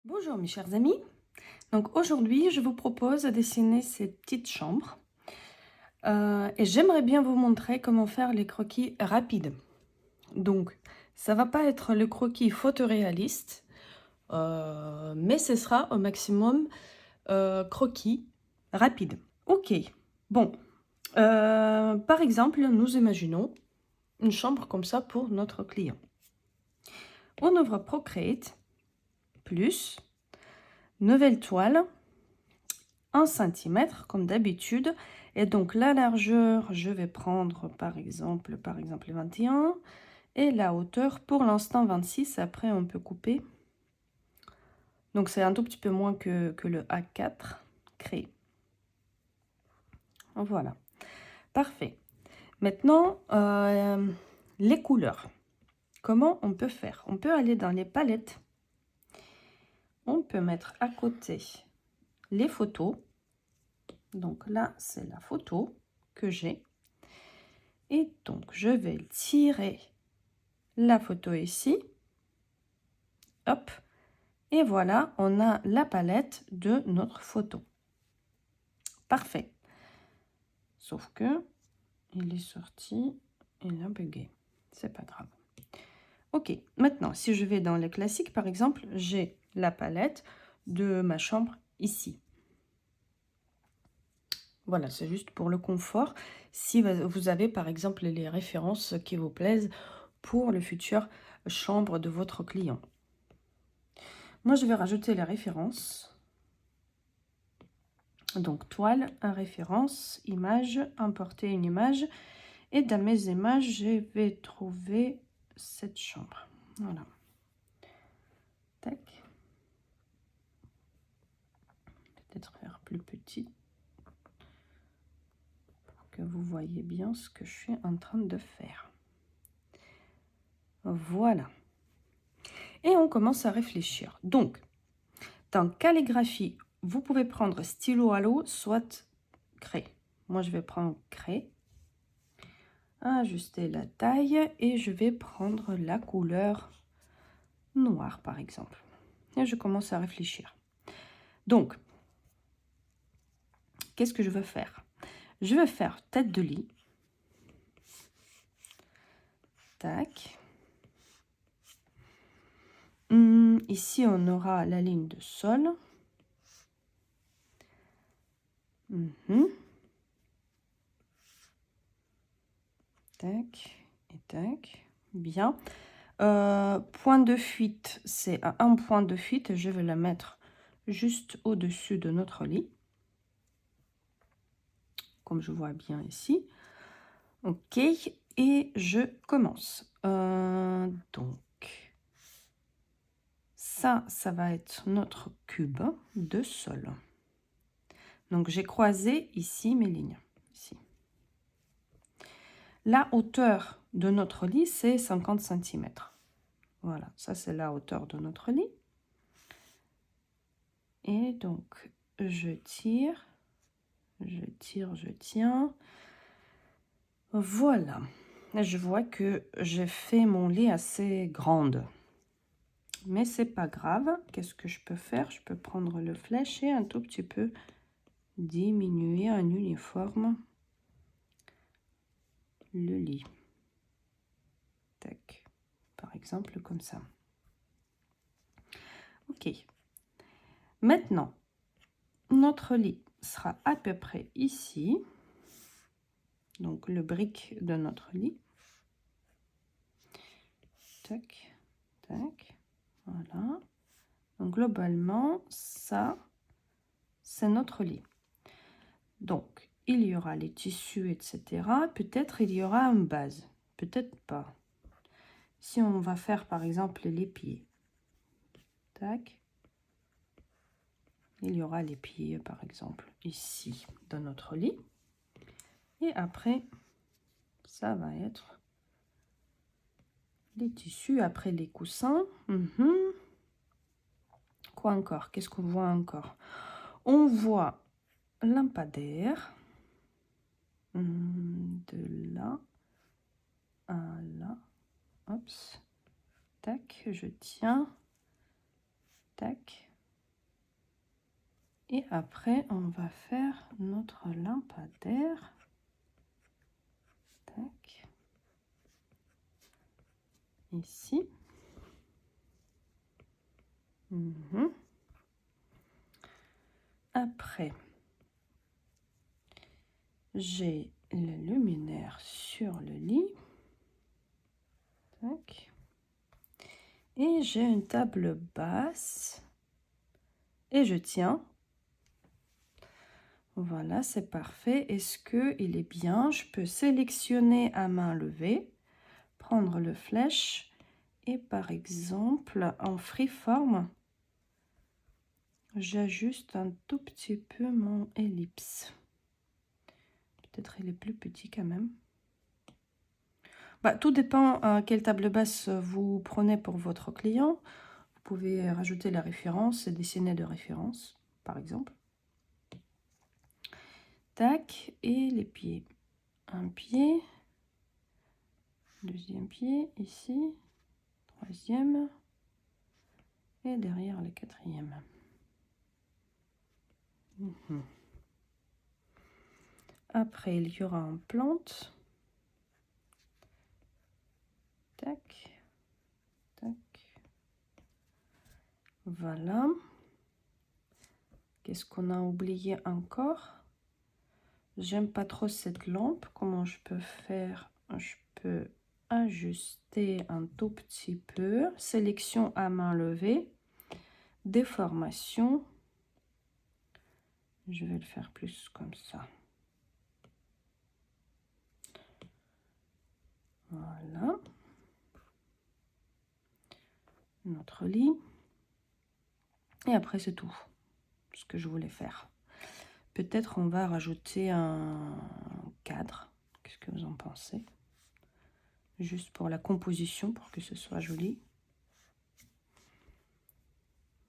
Bonjour mes chers amis, donc aujourd'hui je vous propose de dessiner cette petite chambre et j'aimerais bien vous montrer comment faire les croquis rapides. Donc ça va pas être le croquis photoréaliste, mais ce sera au maximum croquis rapide. Ok, bon, par exemple nous imaginons une chambre comme ça pour notre client. On ouvre Procreate, plus, nouvelle toile, 1 cm comme d'habitude, et donc la largeur je vais prendre par exemple 21 et la hauteur pour l'instant 26. Après on peut couper, donc c'est un tout petit peu moins que le A4 créé. Voilà, parfait. Maintenant les couleurs, comment on peut faire? On peut aller dans les palettes, on peut mettre à côté les photos. Donc là c'est la photo que j'ai. Et donc, je vais tirer la photo ici. Hop. Et voilà, on a la palette de notre photo. Parfait. Sauf que il est sorti, il a bugué. C'est pas grave. Ok, maintenant, si je vais dans les classiques, par exemple, j'ai la palette de ma chambre ici. Voilà, c'est juste pour le confort. Si vous avez, par exemple, les références qui vous plaisent pour le futur chambre de votre client. Moi, je vais rajouter les références. Donc, toile, un référence, image, importer une image. Et dans mes images, je vais trouver cette chambre. Voilà. Tac. Peut-être faire plus petit pour que vous voyez bien ce que je suis en train de faire. Voilà. Et on commence à réfléchir. Donc, dans calligraphie, vous pouvez prendre stylo à l'eau, soit craie. Moi, je vais prendre craie. Ajuster la taille et je vais prendre la couleur noire, par exemple. Et je commence à réfléchir. Donc, qu'est-ce que je veux faire? Je vais faire tête de lit. Tac. Ici, on aura la ligne de sol. Tac et tac. Bien. Point de fuite, c'est un point de fuite. Je vais la mettre juste au-dessus de notre lit. Comme je vois bien ici. Ok. Et je commence. Donc, ça va être notre cube de sol. Donc, j'ai croisé ici mes lignes. Ici. La hauteur de notre lit, c'est 50 cm. Voilà, ça c'est la hauteur de notre lit. Et donc, je tire, je tiens. Voilà. Je vois que j'ai fait mon lit assez grande. Mais c'est pas grave. Qu'est-ce que je peux faire? Je peux prendre le flèche et un tout petit peu diminuer en uniforme le lit. Tac. Par exemple, comme ça. Ok. Maintenant, notre lit sera à peu près ici. Donc, le brick de notre lit. Tac, tac. Voilà. Donc, globalement, ça, c'est notre lit. Donc, il y aura les tissus, etc. Peut-être il y aura une base. Peut-être pas. Si on va faire, par exemple, les pieds. Tac. Il y aura les pieds, par exemple, ici, dans notre lit. Et après, ça va être les tissus, après les coussins. Quoi encore? Qu'est-ce qu'on voit encore? On voit lampadaire. De là à là. Hop. Tac, je tiens. Tac. Et après, on va faire notre lampadaire. Tac. Ici. Après, j'ai le luminaire sur le lit. Tac. Et j'ai une table basse. Et je tiens. Voilà, c'est parfait. Est-ce qu'il est bien? Je peux sélectionner à main levée, prendre le flèche et par exemple en freeform, j'ajuste un tout petit peu mon ellipse. Peut-être il est plus petit quand même. Bah, tout dépend quelle table basse vous prenez pour votre client. Vous pouvez rajouter la référence et dessiner de référence, par exemple. Tac, et les pieds. Un pied, deuxième pied ici, troisième, et derrière le quatrième. Après, il y aura une plante. Tac, tac. Voilà. Qu'est-ce qu'on a oublié encore? J'aime pas trop cette lampe. Comment je peux faire? Je peux ajuster un tout petit peu. Sélection à main levée. Déformation. Je vais le faire plus comme ça. Voilà. Notre lit. Et après, c'est tout ce que je voulais faire. Peut-être on va rajouter un cadre. Qu'est-ce que vous en pensez? Juste pour la composition, pour que ce soit joli.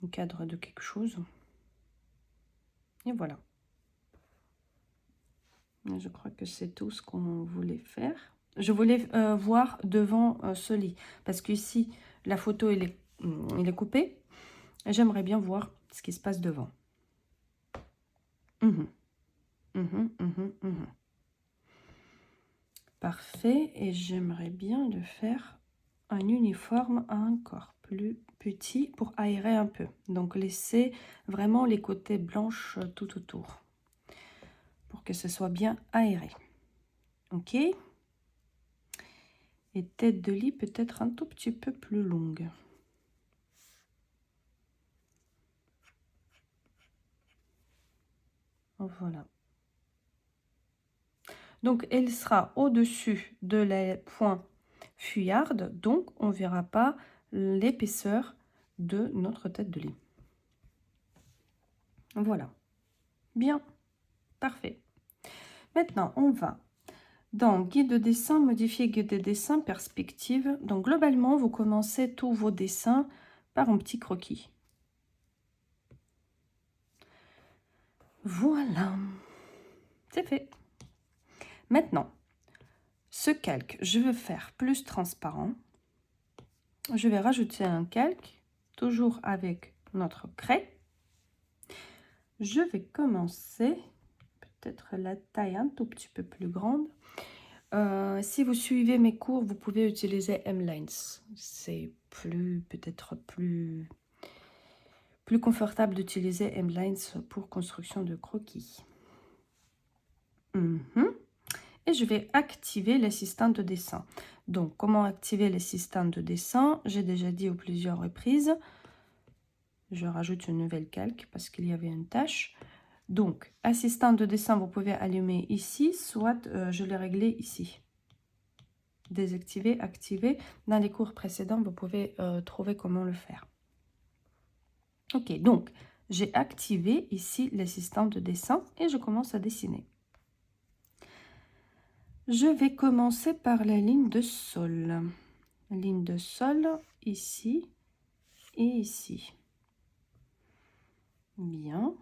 Un cadre de quelque chose. Et voilà. Je crois que c'est tout ce qu'on voulait faire. Je voulais voir devant ce lit. Parce qu'ici, la photo, il est coupée. J'aimerais bien voir ce qui se passe devant. Parfait. Et j'aimerais bien le faire un uniforme encore plus petit pour aérer un peu. Donc, laisser vraiment les côtés blanches tout autour. Pour que ce soit bien aéré. Ok. Et tête de lit peut-être un tout petit peu plus longue. Voilà. Donc, elle sera au-dessus de la pointe fuyarde. Donc, on ne verra pas l'épaisseur de notre tête de lit. Voilà. Bien. Parfait. Maintenant, on va dans guide de dessin, modifier guide de dessin, perspective. Donc, globalement, vous commencez tous vos dessins par un petit croquis. Voilà. C'est fait. Maintenant, ce calque, je veux faire plus transparent. Je vais rajouter un calque, toujours avec notre craie. Je vais commencer, peut-être la taille un tout petit peu plus grande. Si vous suivez mes cours, vous pouvez utiliser M-Lines. C'est peut-être plus confortable d'utiliser M-Lines pour construction de croquis. Et je vais activer l'assistant de dessin. Donc, comment activer l'assistant de dessin? J'ai déjà dit à plusieurs reprises. Je rajoute une nouvelle calque parce qu'il y avait une tâche. Donc, assistant de dessin, vous pouvez allumer ici, soit je l'ai réglé ici. Désactiver, activer. Dans les cours précédents, vous pouvez trouver comment le faire. Ok, donc, j'ai activé ici l'assistant de dessin et je commence à dessiner. Je vais commencer par la ligne de sol. Ligne de sol, ici et ici. Bien.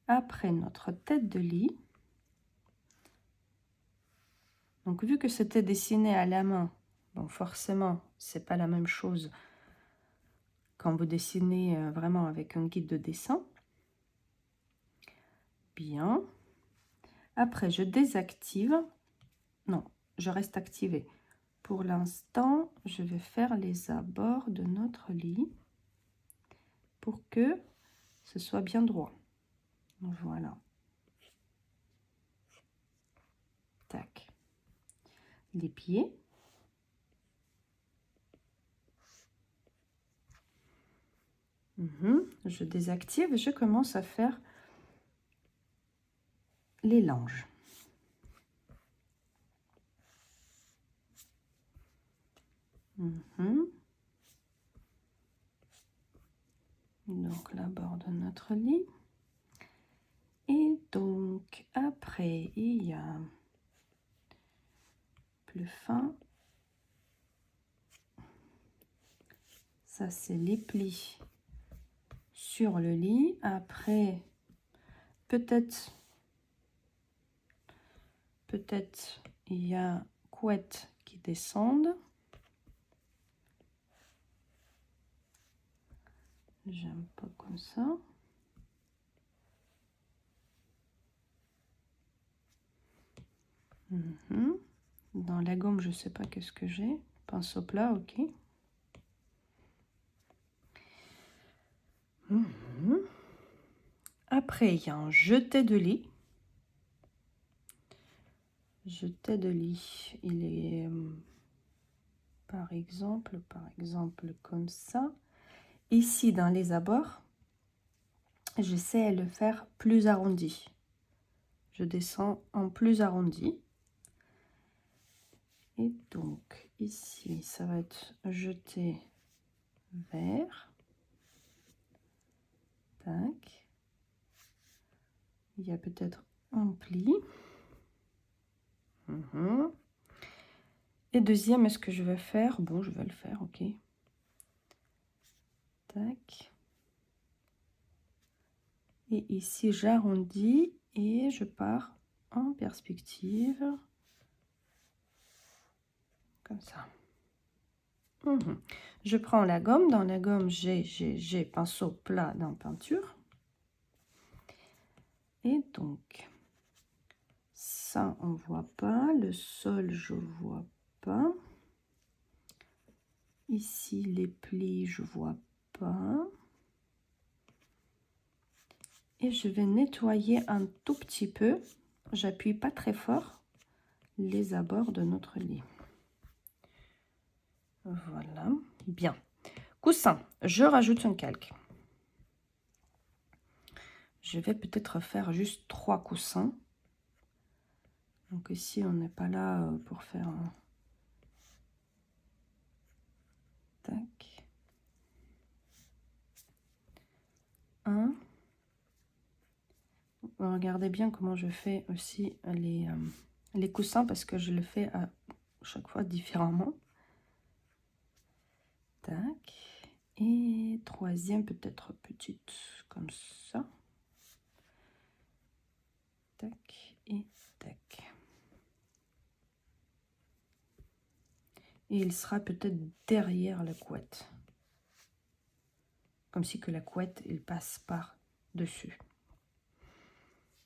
Après notre tête de lit. Donc, vu que c'était dessiné à la main, bon, forcément, c'est pas la même chose quand vous dessinez vraiment avec un guide de dessin. Bien. Après, je désactive. Non, je reste activée. Pour l'instant, je vais faire les abords de notre lit pour que ce soit bien droit. Voilà. Tac. Les pieds. Je désactive et je commence à faire les langes. Donc la bord de notre lit. Et donc après, il y a plus fin. Ça, c'est les plis sur le lit. Après, peut-être il y a couette qui descendent. J'aime pas comme ça. Dans la gomme, je sais pas qu'est-ce que j'ai. Pinceau plat, ok. Après, il y a un jeté de lit. Jeté de lit, il est par exemple comme ça. Ici, dans les abords, j'essaie de le faire plus arrondi. Je descends en plus arrondi. Et donc, ici, ça va être jeté vers. Tac. Il y a peut-être un pli. Et deuxième, est-ce que je vais faire? Bon, je vais le faire, ok. Tac. Et ici, j'arrondis et je pars en perspective. Comme ça. Je prends la gomme. Dans la gomme, j'ai pinceau plat dans peinture. Et donc, ça, on voit pas. Le sol, je vois pas. Ici, les plis, je vois pas. Et je vais nettoyer un tout petit peu. J'appuie pas très fort les abords de notre lit. Voilà. Bien. Coussin, je rajoute un calque. Je vais peut-être faire juste 3 coussins. Donc ici, on n'est pas là pour faire un... Tac. 1. Regardez bien comment je fais aussi les coussins parce que je le fais à chaque fois différemment. Tac. Et troisième, peut-être petite comme ça. Tac et tac. Et il sera peut-être derrière la couette. Comme si que la couette, il passe par dessus.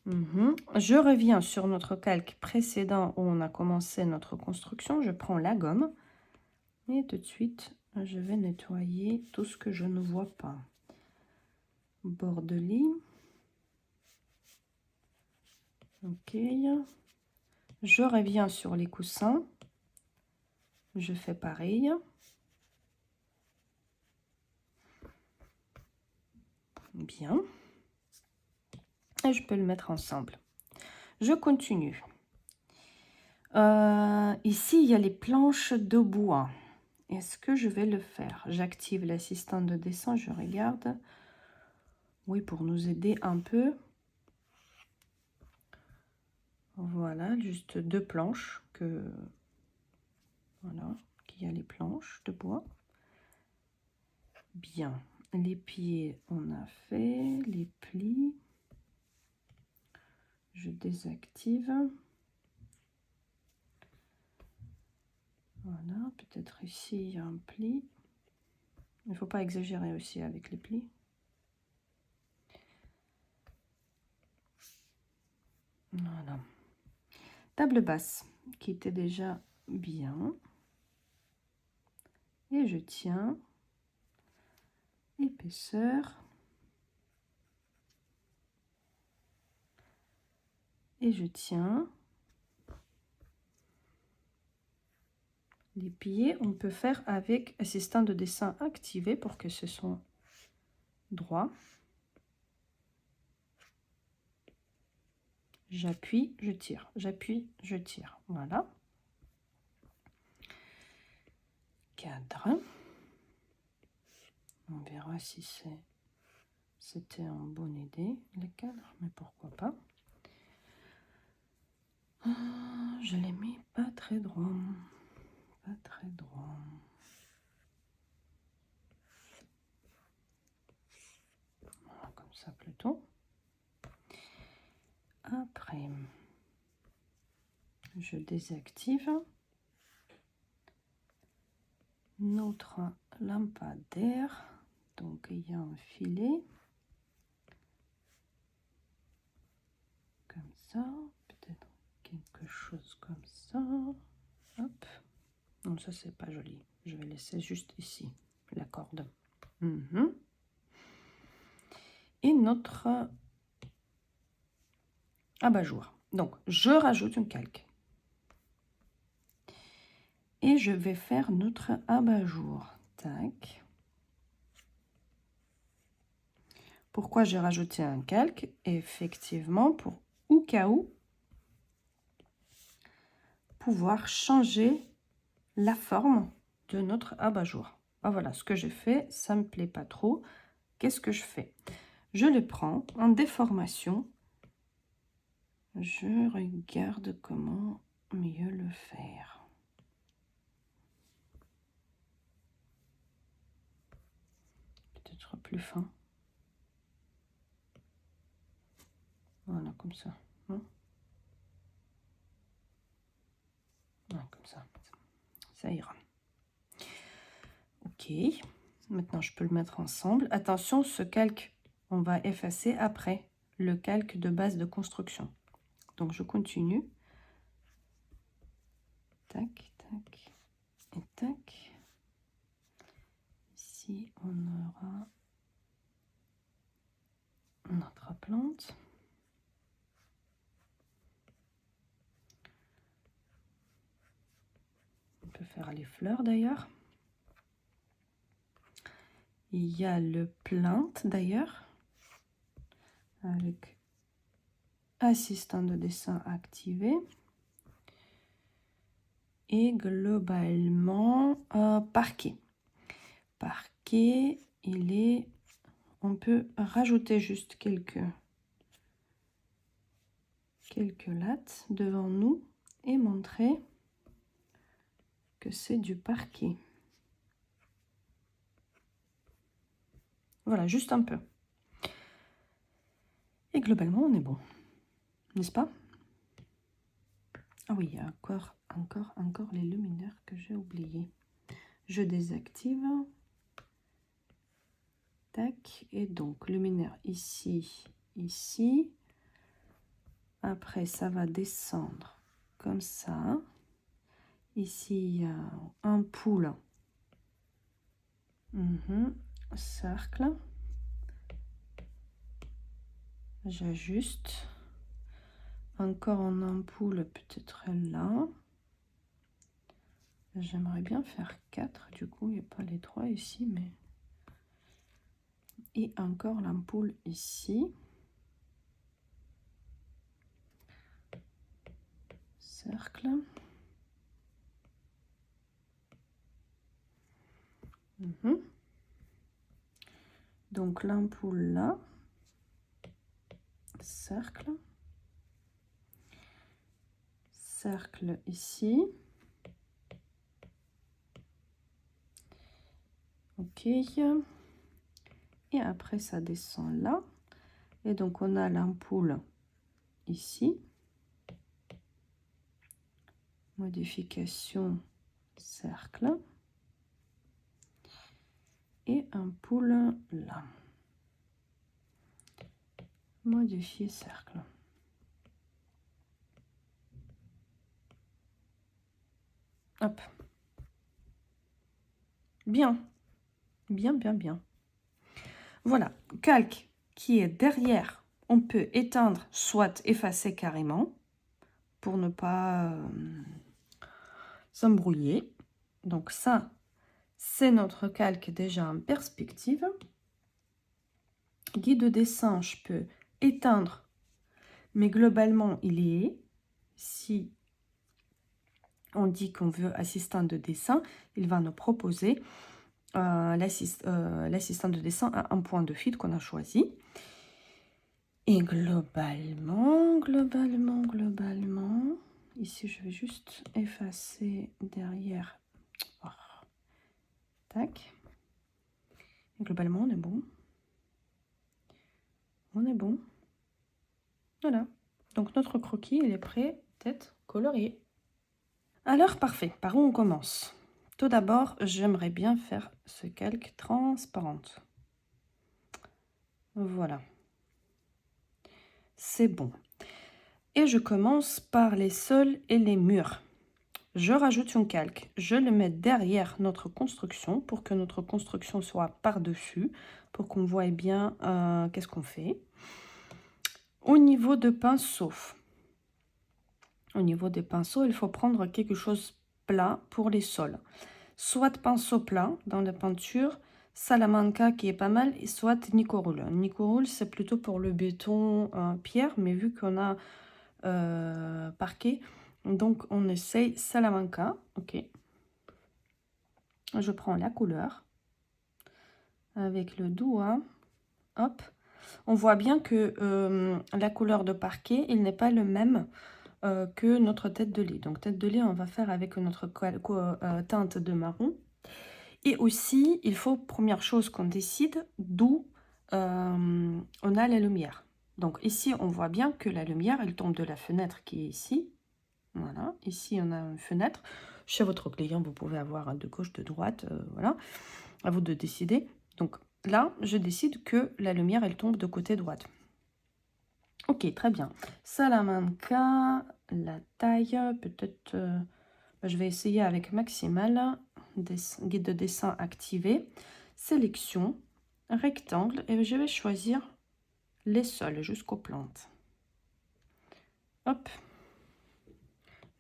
Je reviens sur notre calque précédent où on a commencé notre construction. Je prends la gomme et tout de suite, je vais nettoyer tout ce que je ne vois pas. Bord de lit. Ok. Je reviens sur les coussins. Je fais pareil. Bien. Et je peux le mettre ensemble. Je continue. Ici, il y a les planches de bois. Est-ce que je vais le faire? J'active l'assistant de dessin, je regarde. Oui, pour nous aider un peu. Voilà, juste 2 planches voilà, qu'il y a les planches de bois. Bien. Les pieds, on a fait. Les plis. Je désactive. Voilà, peut-être ici, il y a un pli. Il ne faut pas exagérer aussi avec les plis. Voilà. Table basse qui était déjà bien. Et je tiens. Épaisseur. Et je tiens. Les pieds, on peut faire avec assistant de dessin activé pour que ce soit droit. J'appuie, je tire. J'appuie, je tire. Voilà. Cadre. On verra si c'était une bonne idée, les cadres, mais pourquoi pas. Je l'ai mis pas très droit. Pas très droit. Voilà, comme ça plutôt. Après, je désactive notre lampadaire. Donc, il y a un filet. Comme ça. Peut-être quelque chose comme ça. Hop. Non, ça, c'est pas joli. Je vais laisser juste ici la corde. Et notre abat-jour. Donc, je rajoute une calque. Et je vais faire notre abat-jour. Tac. Pourquoi j'ai rajouté un calque? Effectivement, pour au cas où, pouvoir changer la forme de notre abat-jour. Ah, voilà, ce que j'ai fait, ça me plaît pas trop. Qu'est-ce que je fais? Je le prends en déformation. Je regarde comment mieux le faire. Peut-être plus fin. Voilà, comme ça. Hein? Voilà, comme ça. Ça ira. Ok. Maintenant, je peux le mettre ensemble. Attention, ce calque, on va effacer après le calque de base de construction. Donc, je continue. Tac, tac et tac. Ici, on aura notre plante. On peut faire les fleurs d'ailleurs. Il y a le plante d'ailleurs, avec assistant de dessin activé. Et globalement, parquet. Parquet, il est... On peut rajouter juste quelques lattes devant nous et montrer que c'est du parquet. Voilà, juste un peu. Et globalement, on est bon. N'est-ce pas? Ah oui, il y a encore les luminaires que j'ai oubliés. Je désactive. Tac. Et donc, luminaire ici, ici. Après, ça va descendre comme ça. Ici, il y a un ampoule. Cercle. J'ajuste. Encore en ampoule, peut-être là. J'aimerais bien faire 4, du coup, il n'y a pas les 3 ici, mais... Et encore l'ampoule ici. Cercle. Donc l'ampoule là. Cercle. Cercle ici. Ok. Et après, ça descend là. Et donc, on a l'ampoule ici. Modification cercle. Et ampoule là. Modifier cercle. Hop. Bien. Bien, bien, bien. Voilà. Calque qui est derrière, on peut éteindre, soit effacer carrément, pour ne pas s'embrouiller. Donc ça, c'est notre calque déjà en perspective. Guide de dessin, je peux éteindre, mais globalement, il y est. Si on dit qu'on veut assistant de dessin, il va nous proposer l'assistant de dessin à un point de fil qu'on a choisi. Et globalement, ici, je vais juste effacer derrière. Oh. Tac. Et globalement, on est bon. On est bon. Voilà. Donc, notre croquis, il est prêt d'être colorié. Alors, parfait. Par où on commence? Tout d'abord, j'aimerais bien faire ce calque transparente. Voilà. C'est bon. Et je commence par les sols et les murs. Je rajoute un calque. Je le mets derrière notre construction pour que notre construction soit par-dessus, pour qu'on voie bien qu'est-ce qu'on fait. Au niveau de pinceau, il faut prendre quelque chose plat pour les sols. Soit pinceau plat dans la peinture, Salamanca qui est pas mal, et soit Nicorule. Nicorule, c'est plutôt pour le béton pierre, mais vu qu'on a parquet, donc on essaye Salamanca. Ok. Je prends la couleur avec le doigt. Hop. On voit bien que la couleur de parquet, il n'est pas le même que notre tête de lit. Donc tête de lit, on va faire avec notre teinte de marron. Et aussi, il faut, première chose qu'on décide, d'où on a la lumière. Donc ici, on voit bien que la lumière, elle tombe de la fenêtre qui est ici. Voilà, ici, on a une fenêtre. Chez votre client, vous pouvez avoir de gauche, de droite, voilà. À vous de décider. Donc là, je décide que la lumière, elle tombe de côté droite. Ok, très bien. Salamanca, la taille, peut-être... je vais essayer avec maximal. Guide de dessin activé. Sélection, rectangle. Et je vais choisir les sols jusqu'aux plantes. Hop.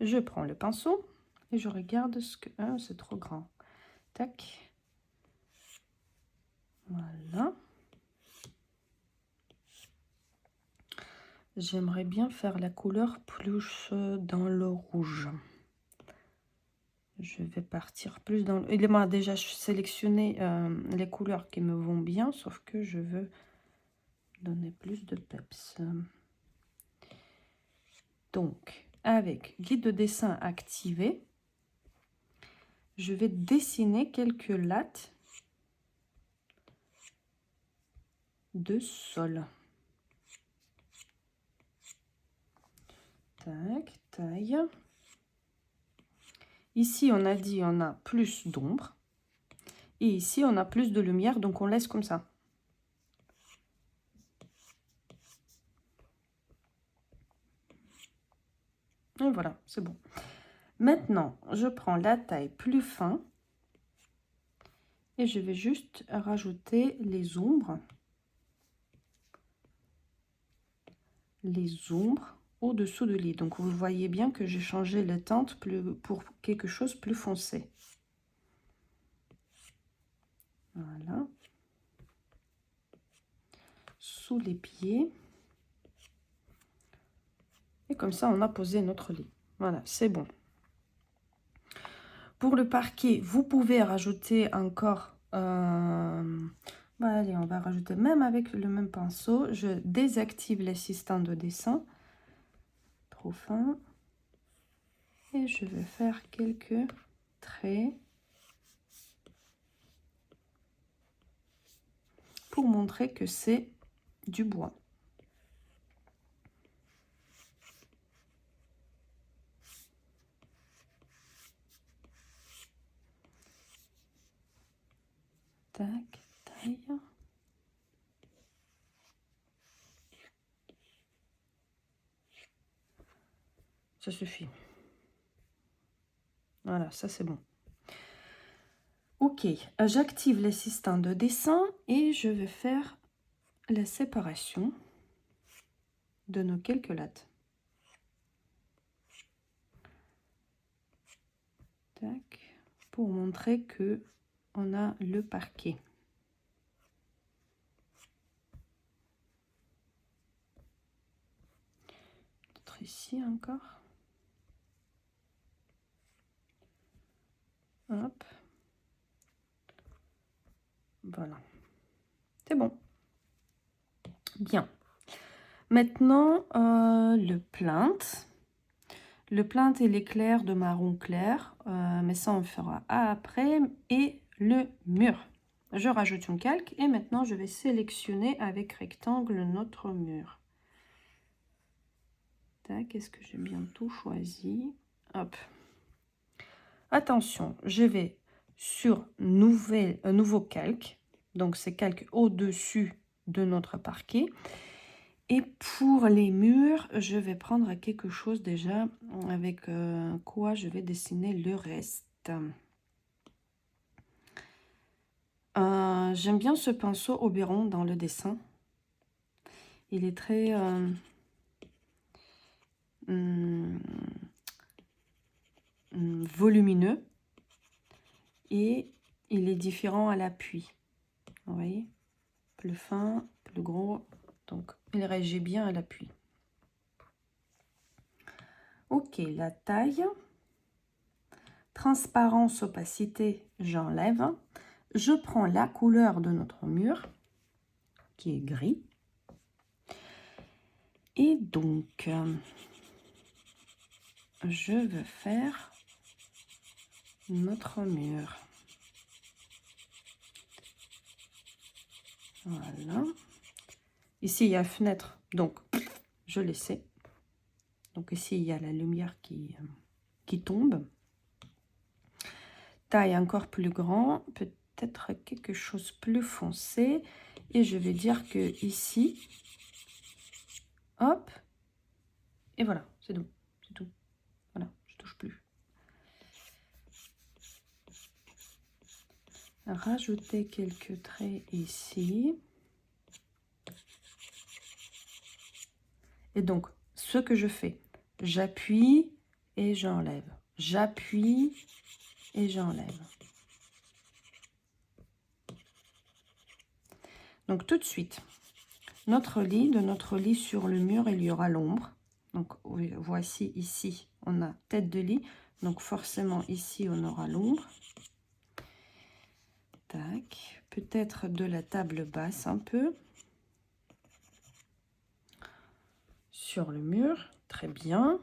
Je prends le pinceau et je regarde ce que... Ah, c'est trop grand. Tac. Voilà. J'aimerais bien faire la couleur plus dans le rouge. Je vais partir plus dans le... Il m'a déjà sélectionné les couleurs qui me vont bien, sauf que je veux donner plus de peps. Donc, avec guide de dessin activé, je vais dessiner quelques lattes de sol. Tac, taille. Ici, on a dit on a plus d'ombre. Et ici, on a plus de lumière, donc on laisse comme ça. Et voilà, c'est bon. Maintenant, je prends la taille plus fin. Et je vais juste rajouter les ombres. Au-dessous de lit. Donc, vous voyez bien que j'ai changé la teinte pour quelque chose plus foncé. Voilà. Sous les pieds. Et comme ça, on a posé notre lit. Voilà, c'est bon. Pour le parquet, vous pouvez rajouter encore... allez, on va rajouter même avec le même pinceau. Je désactive l'assistant de dessin. Trop fin. Et je vais faire quelques traits pour montrer que c'est du bois. Tac, taille. Ça suffit. Voilà, ça c'est bon. Ok, j'active l'assistant de dessin et je vais faire la séparation de nos quelques lattes. Tac, pour montrer que on a le parquet. Peut-être ici encore. Hop. Voilà. C'est bon. Bien. Maintenant, le plinthe. Le plinthe et l'éclair de marron clair. Mais ça, on le fera après. Et le mur. Je rajoute une calque. Et maintenant, je vais sélectionner avec rectangle notre mur. Tac, est-ce que j'ai bien tout choisi? Hop. Attention, je vais sur nouveau calque. Donc, c'est calque au-dessus de notre parquet. Et pour les murs, je vais prendre quelque chose déjà avec quoi je vais dessiner le reste. J'aime bien ce pinceau Oberon dans le dessin. Il est très volumineux et il est différent à l'appui. Vous voyez, plus fin, plus gros, donc il réagit bien à l'appui. Ok, la taille, transparence, opacité, j'enlève. Je prends la couleur de notre mur, qui est gris. Et donc, je veux faire notre mur. Voilà. Ici, il y a fenêtre, donc je laissais. Donc ici, il y a la lumière qui tombe. Taille encore plus grand, peut-être quelque chose plus foncé. Et je vais dire que ici, hop, et voilà, c'est tout. C'est tout. Voilà, je touche plus. Rajouter quelques traits ici. Et donc, ce que je fais, j'appuie et j'enlève. J'appuie et j'enlève. Donc, tout de suite, de notre lit sur le mur, il y aura l'ombre. Donc, voici ici, on a tête de lit. Donc, forcément, ici, on aura l'ombre. Tac. Peut-être de la table basse un peu. Sur le mur. Très bien.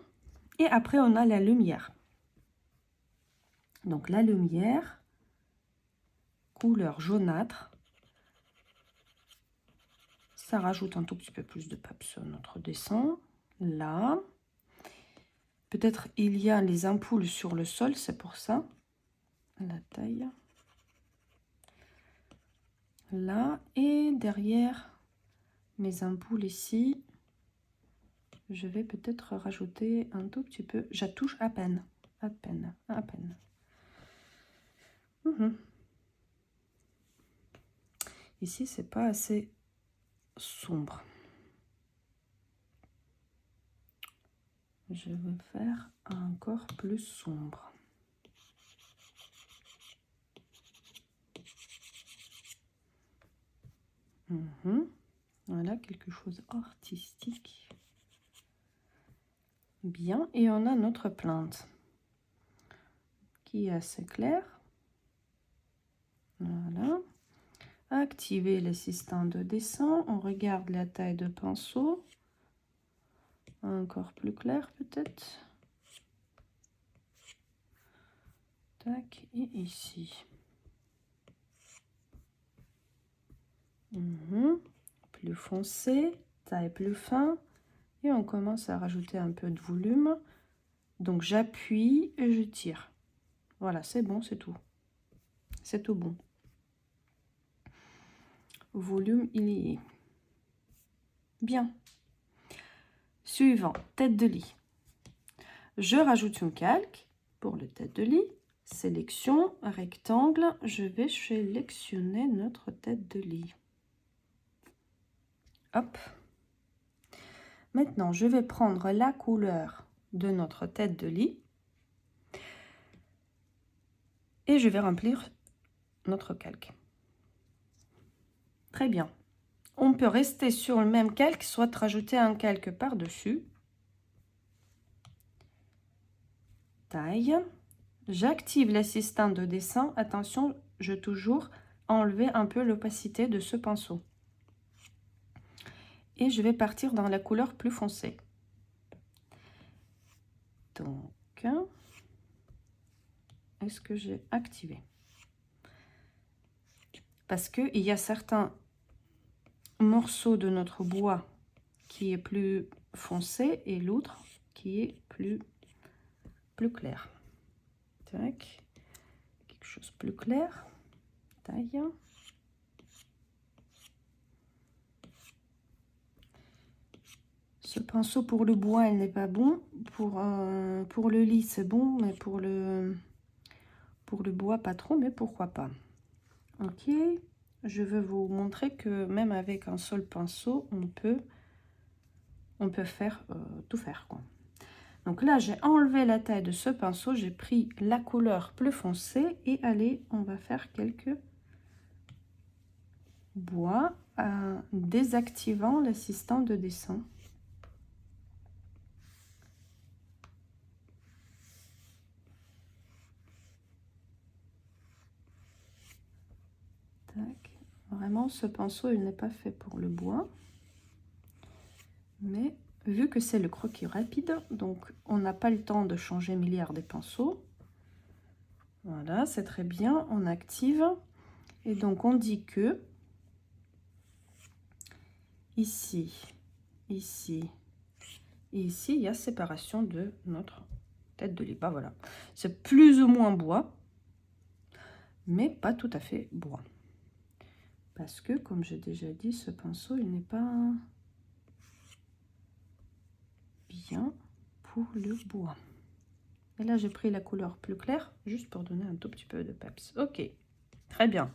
Et après, on a la lumière. Donc, la lumière, couleur jaunâtre. Ça rajoute un tout petit peu plus de peps sur notre dessin. Là. Peut-être il y a les ampoules sur le sol, c'est pour ça. La taille. Là. Et derrière mes ampoules ici, je vais peut-être rajouter un tout petit peu. Je touche à peine. À peine. À peine. Ici, c'est pas assez sombre. Je vais faire encore plus sombre. Voilà, quelque chose artistique. Bien, et on a notre plinthe qui est assez clair. Voilà. Activer l'assistant de dessin. On regarde la taille de pinceau. Encore plus clair peut-être. Tac, et ici. Plus foncé, taille plus fin. Et on commence à rajouter un peu de volume. Donc j'appuie et je tire. Voilà, c'est bon, c'est tout. C'est tout bon. Volume, il y est. Bien. Suivant, tête de lit. Je rajoute une calque pour le tête de lit. Sélection, rectangle, je vais sélectionner notre tête de lit. Hop. Maintenant, je vais prendre la couleur de notre tête de lit et je vais remplir notre calque. Très bien. On peut rester sur le même calque, soit rajouter un calque par-dessus. Taille. J'active l'assistant de dessin. Attention, je vais toujours enlever un peu l'opacité de ce pinceau. Et je vais partir dans la couleur plus foncée. Donc, est-ce que j'ai activé? Parce qu'il y a certains morceaux de notre bois qui est plus foncé et l'autre qui est plus clair. Tac. Quelque chose plus clair. Taille. Ce pinceau pour le bois, il n'est pas bon. Pour le lit, c'est bon, mais pour le bois, pas trop, mais pourquoi pas. Ok, je veux vous montrer que même avec un seul pinceau, on peut faire tout faire, quoi. Donc là, j'ai enlevé la taille de ce pinceau, j'ai pris la couleur plus foncée et allez, on va faire quelques bois en désactivant l'assistant de dessin. Tac. Vraiment, ce pinceau, il n'est pas fait pour le bois. Mais vu que c'est le croquis rapide, donc on n'a pas le temps de changer milliards de pinceaux. Voilà, c'est très bien, on active. Et donc on dit que ici, ici et ici, il y a séparation de notre tête de lit. Bah, voilà, c'est plus ou moins bois, mais pas tout à fait bois. Parce que, comme j'ai déjà dit, ce pinceau, il n'est pas bien pour le bois. Et là, j'ai pris la couleur plus claire, juste pour donner un tout petit peu de peps. Ok, très bien.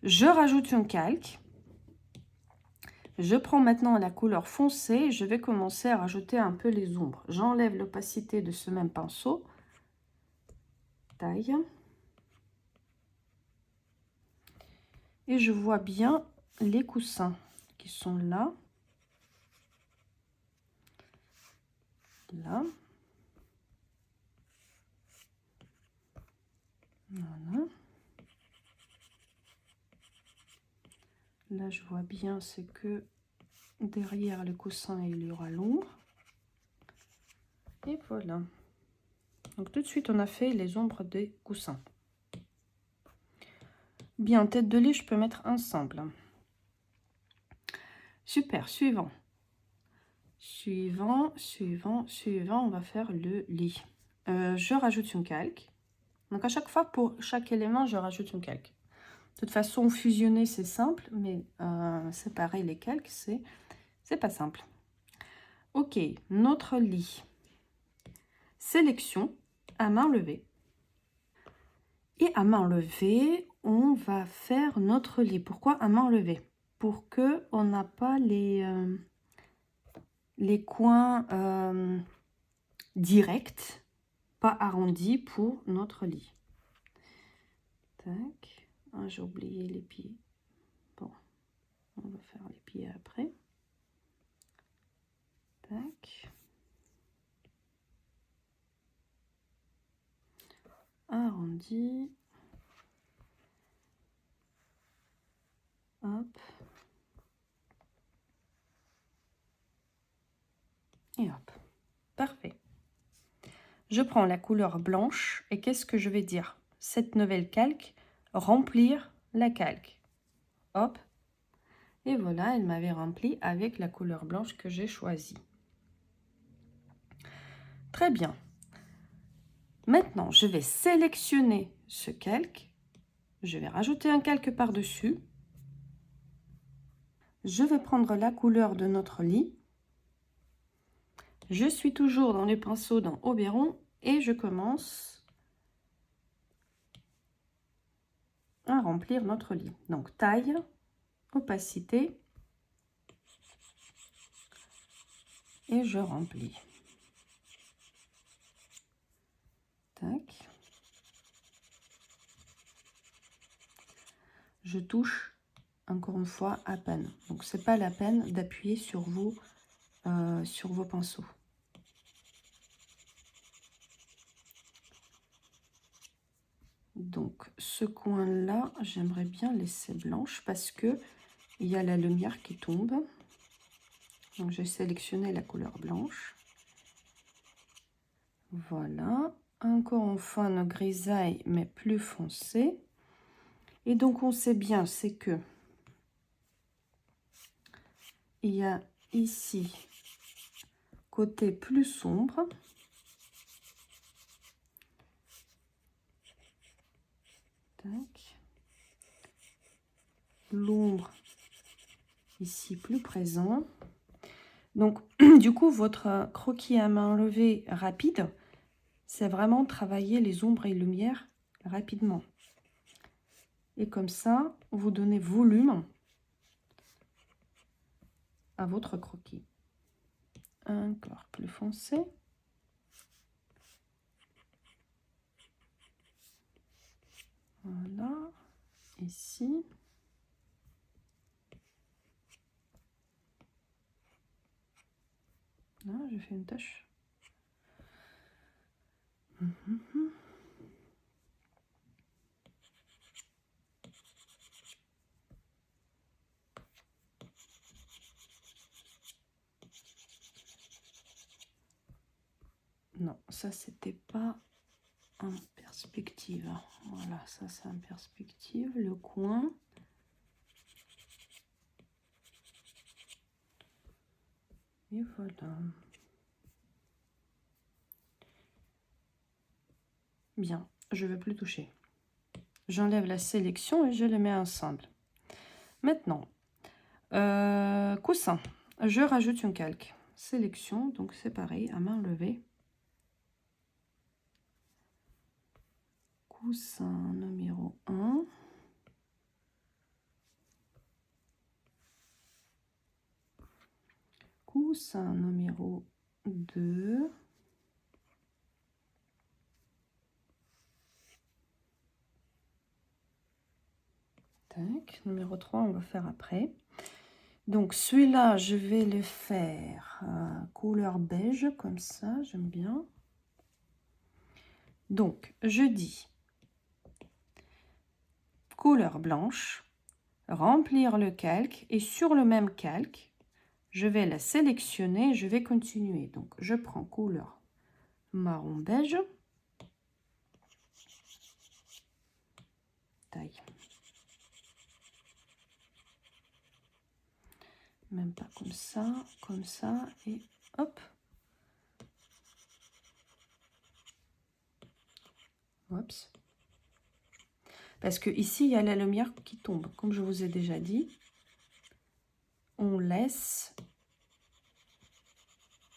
Je rajoute un calque. Je prends maintenant la couleur foncée. Je vais commencer à rajouter un peu les ombres. J'enlève l'opacité de ce même pinceau. Taille. Et je vois bien les coussins qui sont là. Là. Voilà. Là, je vois bien, c'est que derrière le coussin, il y aura l'ombre. Et voilà. Donc, tout de suite, on a fait les ombres des coussins. Bien, tête de lit, je peux mettre ensemble. Super, suivant. Suivant, on va faire le lit. Je rajoute une calque. Donc, à chaque fois, pour chaque élément, je rajoute une calque. De toute façon, fusionner, c'est simple, mais séparer les calques, c'est pas simple. Ok, notre lit. Sélection à main levée. Et à main levée, on va faire notre lit. Pourquoi à main levée? Pour que on n'a pas les coins directs, pas arrondis pour notre lit. Tac. Ah, j'ai oublié les pieds. Bon, on va faire les pieds après. Tac. Arrondi. Hop. Et hop. Parfait. Je prends la couleur blanche et qu'est-ce que je vais dire? Cette nouvelle calque, remplir la calque. Hop. Et voilà, elle m'avait rempli avec la couleur blanche que j'ai choisie. Très bien. Maintenant, je vais sélectionner ce calque. Je vais rajouter un calque par-dessus. Je vais prendre la couleur de notre lit. Je suis toujours dans les pinceaux dans Oberon Et je commence à remplir notre lit. Donc taille, opacité, et je remplis. Tac. Je touche encore une fois à peine. Donc c'est pas la peine d'appuyer sur vos pinceaux. Donc ce coin là, j'aimerais bien laisser blanche parce que il y a la lumière qui tombe. Donc j'ai sélectionné la couleur blanche. Voilà, encore une fois une grisaille mais plus foncée. Et donc on sait bien, c'est que il y a ici côté plus sombre. Tac. L'ombre ici plus présent. Donc du coup votre croquis à main levée rapide, c'est vraiment travailler les ombres et lumières rapidement. Et comme ça, vous donnez volume à votre croquis. Encore plus foncé. Voilà, ici. Là, je fais une tache. Non, ça c'était pas en perspective. Voilà, ça c'est en perspective. Le coin. Et voilà. Bien, je ne vais plus toucher. J'enlève la sélection et je les mets ensemble. Maintenant, coussin. Je rajoute une calque. Sélection, donc c'est pareil, à main levée. Coussin numéro 1. Coussin numéro 2. Tac, numéro 3, on va faire après. Donc celui-là, je vais le faire couleur beige, comme ça, j'aime bien. Donc, je dis couleur blanche, remplir le calque, et sur le même calque, je vais la sélectionner, je vais continuer. Donc, je prends couleur marron beige, taille. Même pas comme ça, et hop. Oups. Parce que ici, il y a la lumière qui tombe. Comme je vous ai déjà dit, on laisse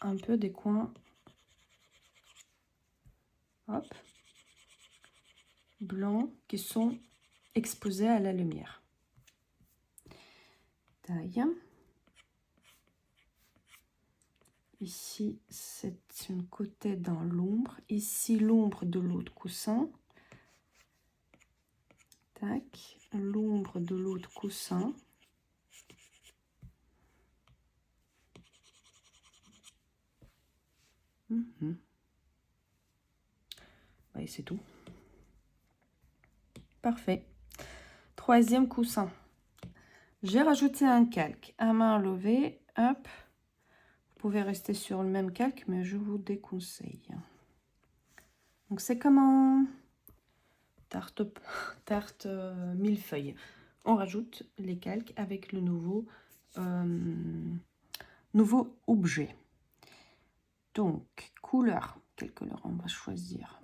un peu des coins, hop, blancs qui sont exposés à la lumière. Taille. Ici, c'est une côté dans l'ombre. Ici, l'ombre de l'autre coussin. Tac, l'ombre de l'autre coussin. Et c'est tout. Parfait. Troisième coussin. J'ai rajouté un calque à main levée. Hop. Vous pouvez rester sur le même calque, mais je vous déconseille. Donc c'est comme en tarte millefeuille. On rajoute les calques avec le nouveau objet. Donc, couleur. Quelle couleur on va choisir?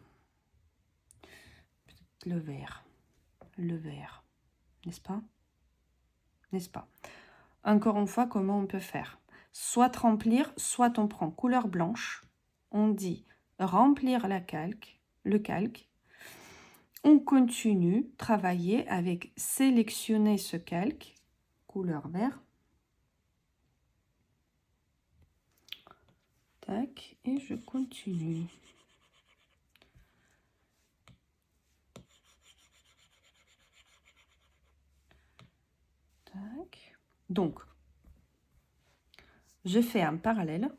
Peut-être le vert. Le vert. N'est-ce pas? N'est-ce pas? Encore une fois, comment on peut faire? Soit remplir, soit on prend couleur blanche. On dit remplir le calque. On continue, travailler avec sélectionner ce calque, couleur vert. Tac, et je continue. Tac. Donc, je fais un parallèle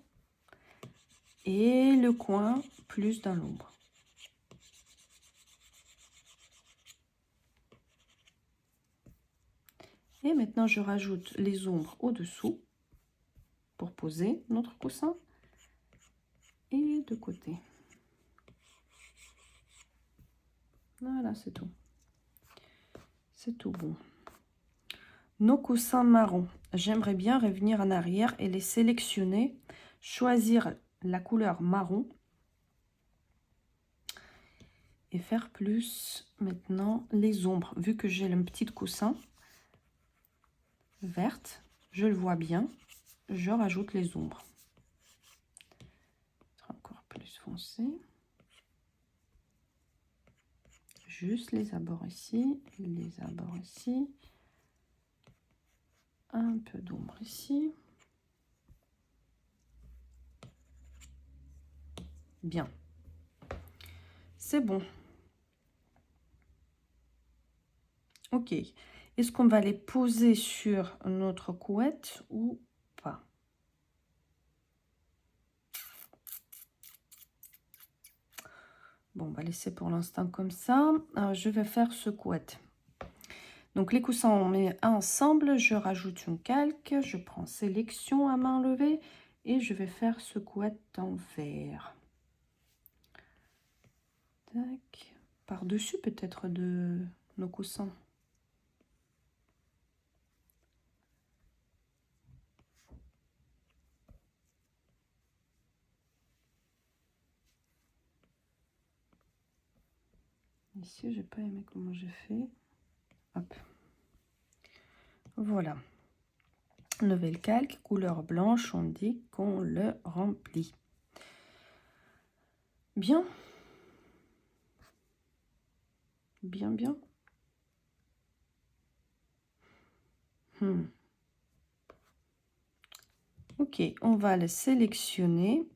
et le coin plus dans l'ombre. Et maintenant, je rajoute les ombres au-dessous pour poser notre coussin et de côté. Voilà, c'est tout. C'est tout bon. Nos coussins marrons, j'aimerais bien revenir en arrière et les sélectionner, choisir la couleur marron et faire plus maintenant les ombres. Vu que j'ai le petit coussin verte, je le vois bien, je rajoute les ombres. Encore plus foncé. Juste les abords ici, les abords ici. Un peu d'ombre ici. Bien. C'est bon. Ok. Est-ce qu'on va les poser sur notre couette ou pas? Bon, on va laisser pour l'instant comme ça. Je vais faire ce couette. Donc les coussins, on met ensemble. Je rajoute une calque. Je prends sélection à main levée et je vais faire ce couette en vert. Tac. Par-dessus peut-être de nos coussins. Ici, j'ai pas aimé comment j'ai fait. Hop. Voilà. Lever le calque, couleur blanche, on dit qu'on le remplit. Bien. Bien, bien. Ok, on va le sélectionner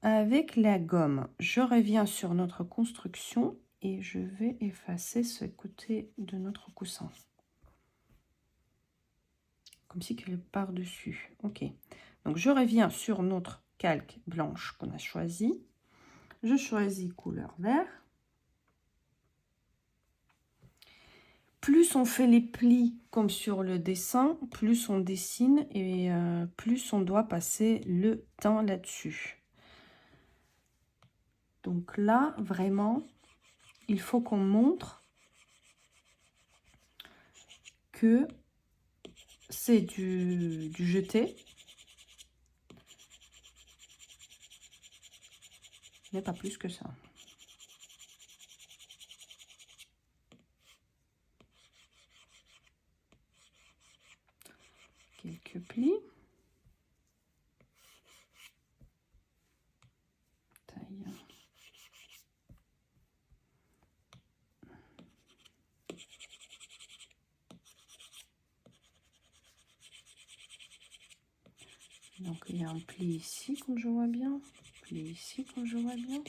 avec la gomme. Je reviens sur notre construction et je vais effacer ce côté de notre coussin. Comme si qu'il est par-dessus. Ok. Donc, je reviens sur notre calque blanche qu'on a choisi. Je choisis couleur vert. Plus on fait les plis comme sur le dessin, plus on dessine et plus on doit passer le temps là-dessus. Donc là, vraiment, il faut qu'on montre que c'est du jeté, mais pas plus que ça. Quelques plis. Taille. Donc il y a un pli ici comme je vois bien, pli ici comme je vois bien.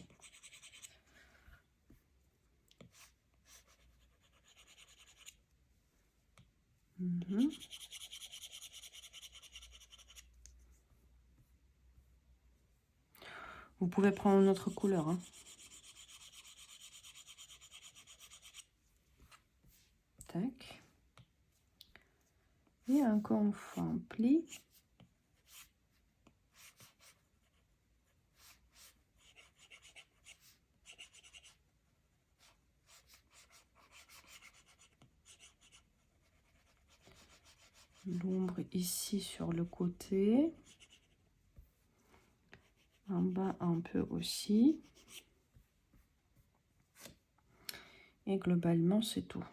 Vous pouvez prendre une autre couleur. Hein. Tac. Et encore une fois un pli. L'ombre ici sur le côté. En bas un peu aussi. Et globalement, c'est tout.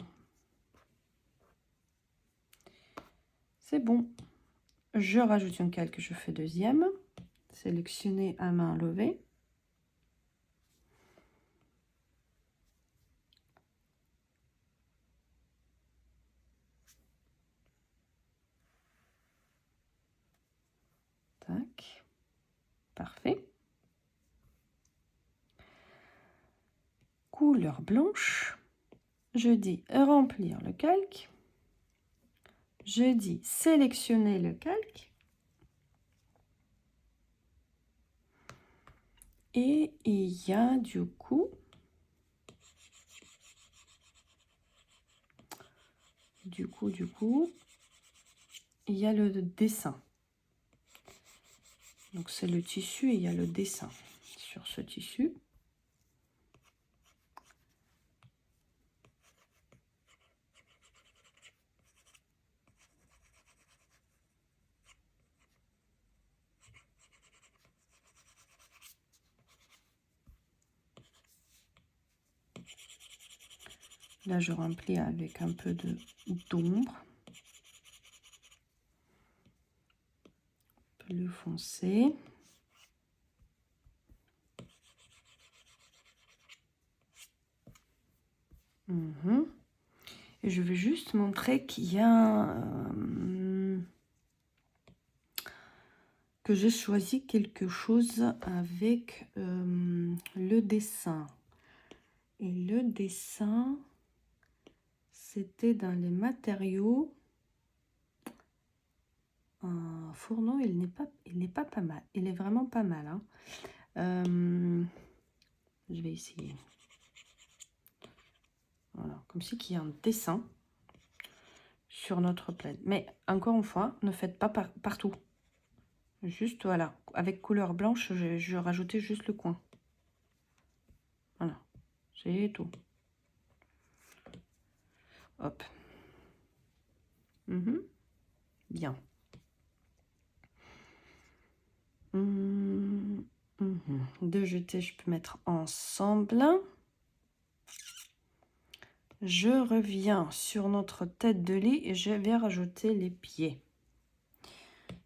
C'est bon. Je rajoute une calque, je fais deuxième. Sélectionner à main levée. Tac. Parfait. Couleur blanche. Je dis remplir le calque. Je dis sélectionner le calque. Et il y a du coup il y a le dessin. Donc c'est le tissu et il y a le dessin sur ce tissu. Là, je remplis avec un peu d'ombre. Plus foncé. Et je vais juste montrer qu'il y a... que j'ai choisi quelque chose avec le dessin. Et le dessin, c'était dans les matériaux. Un fourneau, il n'est pas mal. Il est vraiment pas mal. Hein. Je vais essayer. Voilà, comme si qu'il y a un dessin sur notre plaid. Mais encore une fois, ne faites pas partout. Juste, voilà, avec couleur blanche, je rajoutais juste le coin. Voilà, c'est tout. Hop. Bien. De jeter, je peux mettre ensemble. Je reviens sur notre tête de lit et je vais rajouter les pieds.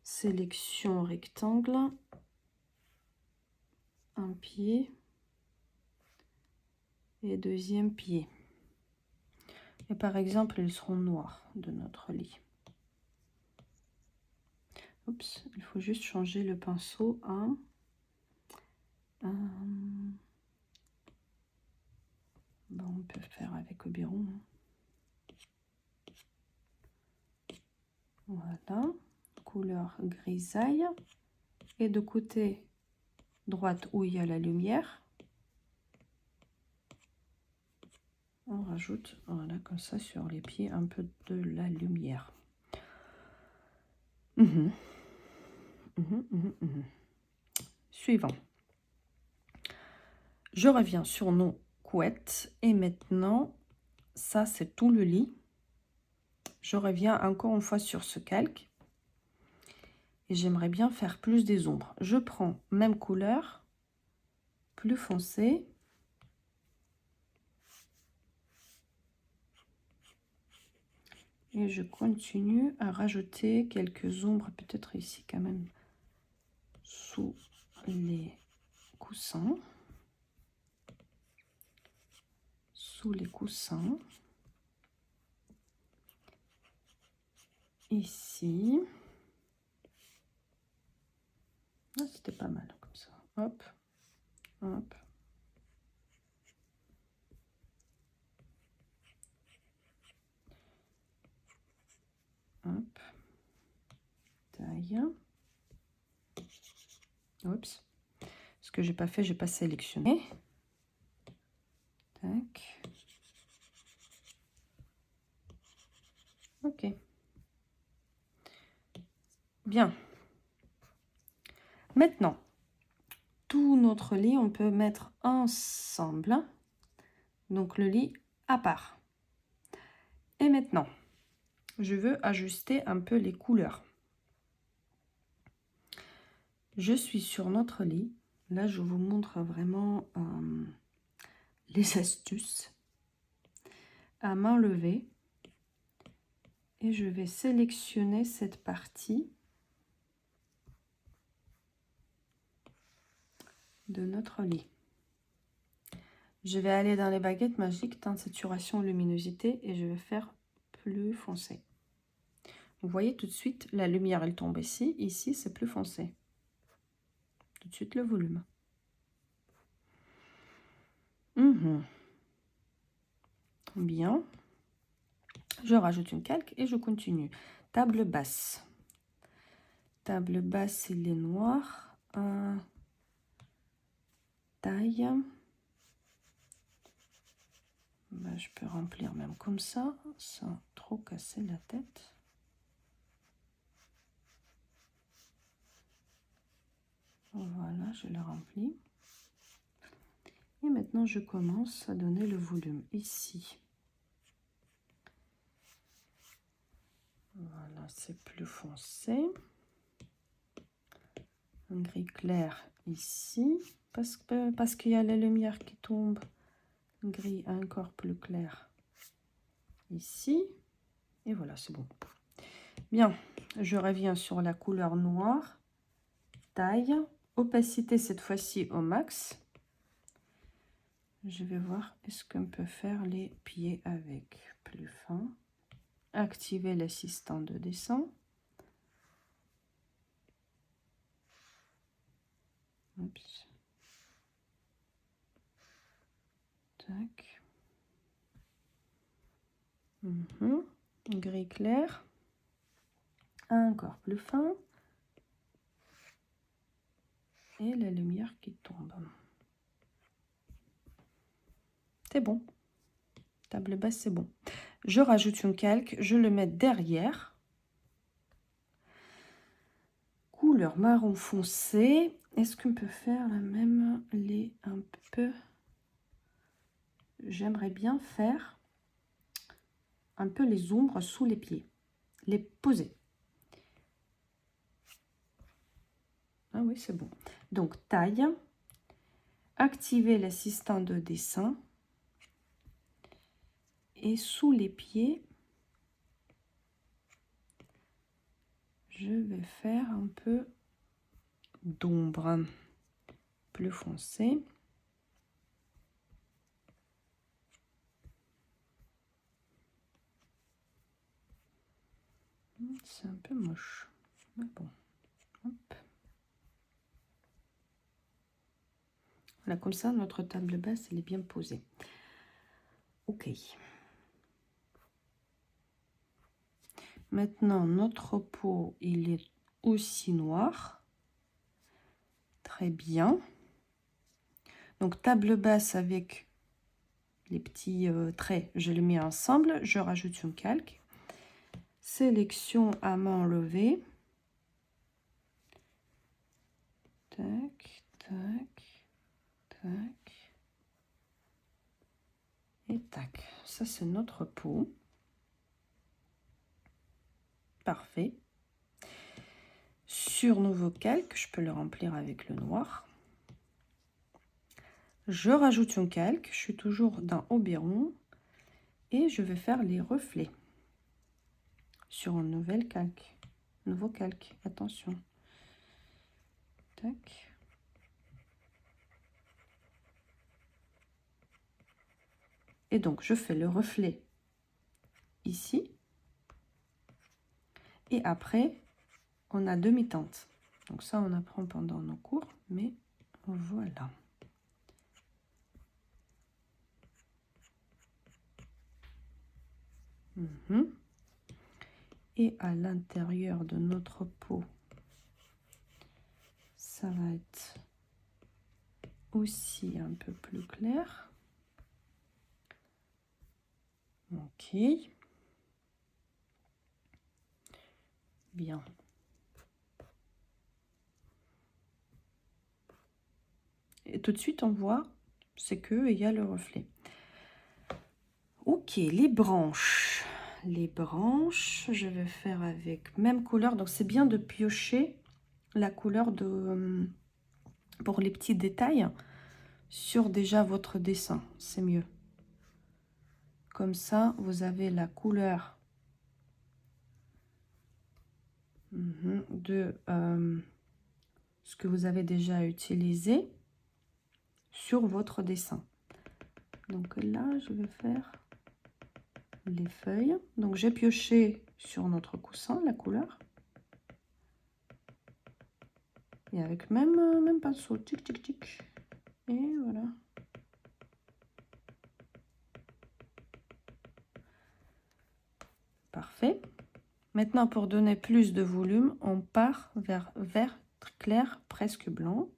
Sélection rectangle. Un pied. Et deuxième pied. Et par exemple, ils seront noirs de notre lit. Oups, il faut juste changer le pinceau à... Bon, on peut faire avec Oberon. Voilà, couleur grisaille. Et de côté droite où il y a la lumière, on rajoute, voilà, comme ça sur les pieds, un peu de la lumière. Suivant. Je reviens sur nos couettes et maintenant, ça c'est tout le lit. Je reviens encore une fois sur ce calque et j'aimerais bien faire plus des ombres. Je prends même couleur, plus foncé. Et je continue à rajouter quelques ombres, peut-être ici quand même, sous les coussins. Sous les coussins. Ici. Ah, c'était pas mal comme ça. Hop, hop. Hop. Taille. Oups. Ce que j'ai pas fait, j'ai pas sélectionné. Tac. Ok. Bien. Maintenant, tout notre lit, on peut mettre ensemble. Donc le lit à part. Et maintenant, je veux ajuster un peu les couleurs. Je suis sur notre lit. Là, je vous montre vraiment les astuces. À main levée. Et je vais sélectionner cette partie de notre lit. Je vais aller dans les baguettes magiques, teinte, saturation, luminosité et je vais faire plus foncé. Vous voyez tout de suite, la lumière elle tombe ici, ici c'est plus foncé. de suite le volume. Mhm. Bien. Je rajoute une calque et je continue. Table basse. Table basse, il est noir. Taille. Ben, je peux remplir même comme ça, sans trop casser la tête. Voilà, je le remplis. Et maintenant, je commence à donner le volume ici. Voilà, c'est plus foncé. Un gris clair ici, parce qu'il y a la lumière qui tombe. Un gris encore plus clair ici. Et voilà, c'est bon. Bien, je reviens sur la couleur noire. Taille, opacité cette fois-ci au max. Je vais voir est-ce qu'on peut faire les pieds avec plus fin. Activer l'assistant de dessin. Oups. Tac. Gris clair. Encore plus fin. Et la lumière qui tombe. C'est bon. Table basse, c'est bon. Je rajoute une calque, je le mets derrière. Couleur marron foncé. Est-ce qu'on peut faire la même les un peu? J'aimerais bien faire un peu les ombres sous les pieds. Les poser. Ah oui, c'est bon. Donc, taille. Activer l'assistant de dessin. Et sous les pieds, je vais faire un peu d'ombre plus foncé. C'est un peu moche. Mais bon. Hop. Voilà, comme ça, notre table basse, elle est bien posée. Ok. Maintenant, notre pot, il est aussi noir. Très bien. Donc, table basse avec les petits traits, je les mets ensemble. Je rajoute une calque. Sélection à main levée. Tac, tac, tac. Et tac. Ça, c'est notre pot. Parfait. Sur nouveau calque, je peux le remplir avec le noir. Je rajoute une calque, je suis toujours dans Oberon et je vais faire les reflets sur un nouveau calque, attention. Tac. Et donc je fais le reflet ici et après on a demi-teinte. Donc ça on apprend pendant nos cours, mais voilà. Et à l'intérieur de notre pot, ça va être aussi un peu plus clair. Ok. Bien. Et tout de suite, on voit, c'est que il y a le reflet. Ok, les branches. Les branches, je vais faire avec même couleur. Donc, c'est bien de piocher la couleur de pour les petits détails sur déjà votre dessin. C'est mieux. Comme ça, vous avez la couleur de ce que vous avez déjà utilisé sur votre dessin. Donc là, je vais faire les feuilles. Donc j'ai pioché sur notre coussin la couleur. Et avec même pinceau, tic tic tic. Et voilà. Parfait. Maintenant, pour donner plus de volume, on part vers vert clair, presque blanc.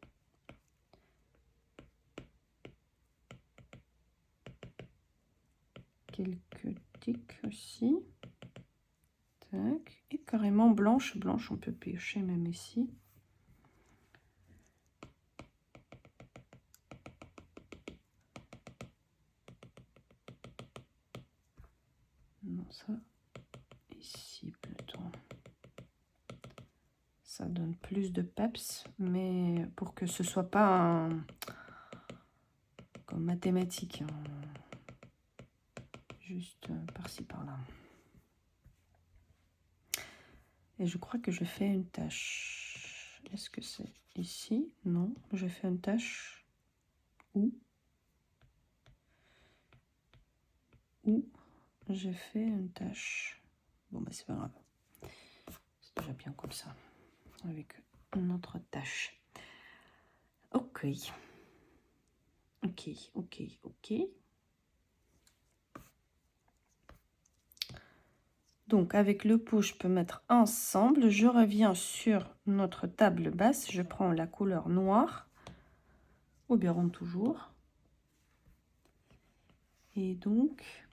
Quelques tics aussi. Tac. Et carrément blanche. Blanche, on peut piocher même ici. Non, ça, ici plutôt. Ça donne plus de peps, mais pour que ce soit pas comme mathématique, hein. Juste par-ci par-là. Et je crois que je fais une tache. Est-ce que c'est ici? Non, je fais une tache où j'ai fait une tache. Bon, bah c'est pas grave. C'est déjà bien comme ça. Avec une autre tache. Ok. Ok, ok, ok. Donc, avec le pot, je peux mettre ensemble. Je reviens sur notre table basse. Je prends la couleur noire. Oberon toujours. Et donc,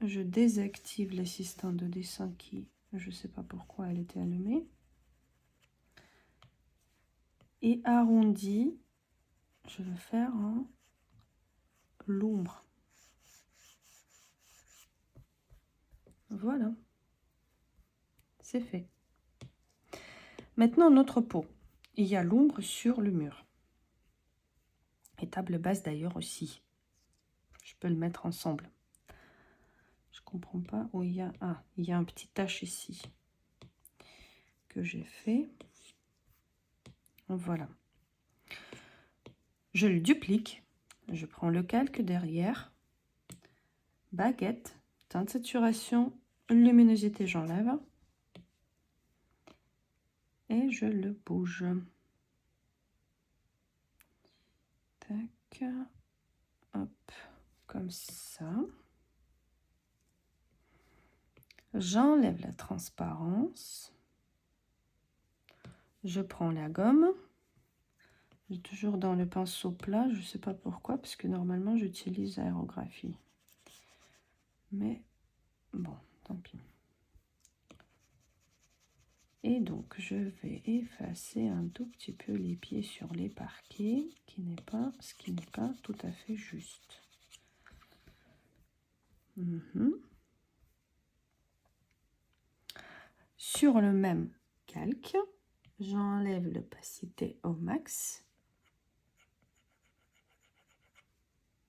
je désactive l'assistant de dessin qui, je ne sais pas pourquoi elle était allumée. Et arrondi, je vais faire en l'ombre. Voilà. C'est fait. Maintenant, notre pot. Il y a l'ombre sur le mur. Et table basse d'ailleurs aussi. Je peux le mettre ensemble. Je comprends pas où il y a... Ah, il y a un petit tache ici que j'ai fait. Voilà. Je le duplique. Je prends le calque derrière. Baguette. Teinte saturation. Luminosité, j'enlève. Et je le bouge. Tac. Hop. Comme ça. J'enlève la transparence. Je prends la gomme. Toujours dans le pinceau plat, je ne sais pas pourquoi, parce que normalement j'utilise aérographie. Mais bon, tant pis. Et donc je vais effacer un tout petit peu les pieds sur les parquets, ce qui n'est pas tout à fait juste. Sur le même calque, j'enlève l'opacité au max.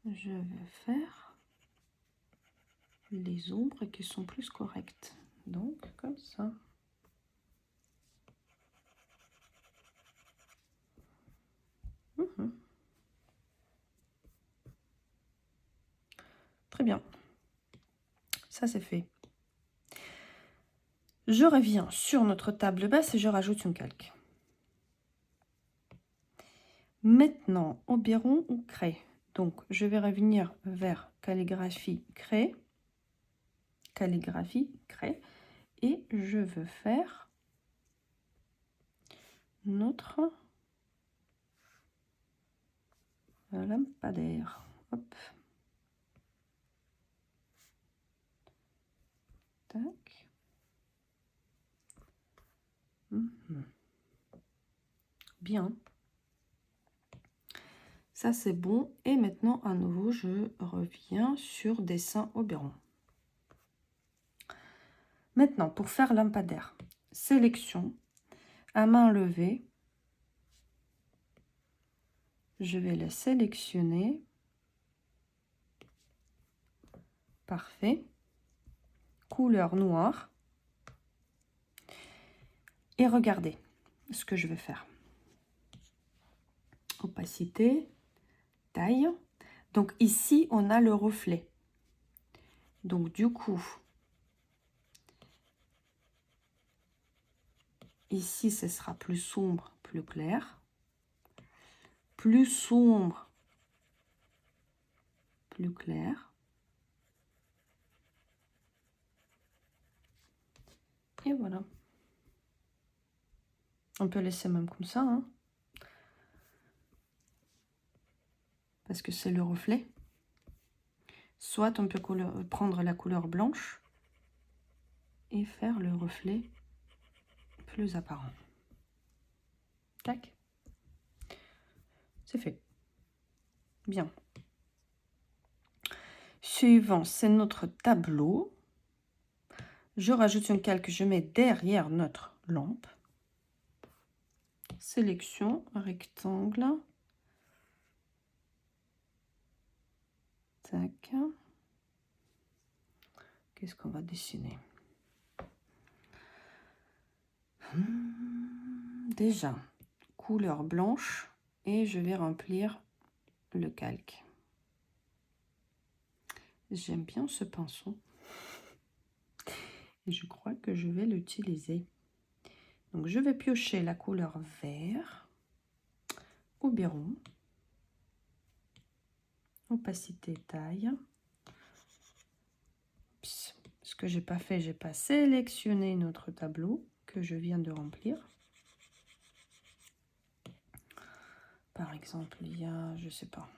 Je vais faire les ombres qui sont plus correctes. Donc, comme ça. Très bien. Ça, c'est fait. Je reviens sur notre table basse et je rajoute une calque. Maintenant, Oberon ou craie. Donc, je vais revenir vers calligraphie, craie. Calligraphie, craie. Et je veux faire notre lampadaire. Hop. Tac. Bien. Ça, c'est bon. Et maintenant, à nouveau, je reviens sur dessin Oberon. Maintenant, pour faire lampadaire, sélection, à main levée, je vais la sélectionner. Parfait. Couleur noire. Et regardez ce que je vais faire. Opacité, taille. Donc ici, on a le reflet. Donc du coup, Ici, ce sera plus sombre, plus clair. Plus sombre, plus clair. Et voilà. On peut laisser même comme ça, hein, parce que c'est le reflet. Soit on peut prendre la couleur blanche et faire le reflet plus apparent. Tac. C'est fait. Bien. Suivant, c'est notre tableau. Je rajoute un calque, je mets derrière notre lampe. Sélection, rectangle. Tac. Qu'est-ce qu'on va dessiner? Déjà, couleur blanche et je vais remplir le calque. J'aime bien ce pinceau et je crois que je vais l'utiliser. Donc je vais piocher la couleur vert, Oberon, opacité taille. Oups. Ce que j'ai pas fait, j'ai pas sélectionné notre tableau que je viens de remplir. Par exemple, il y a, je sais pas,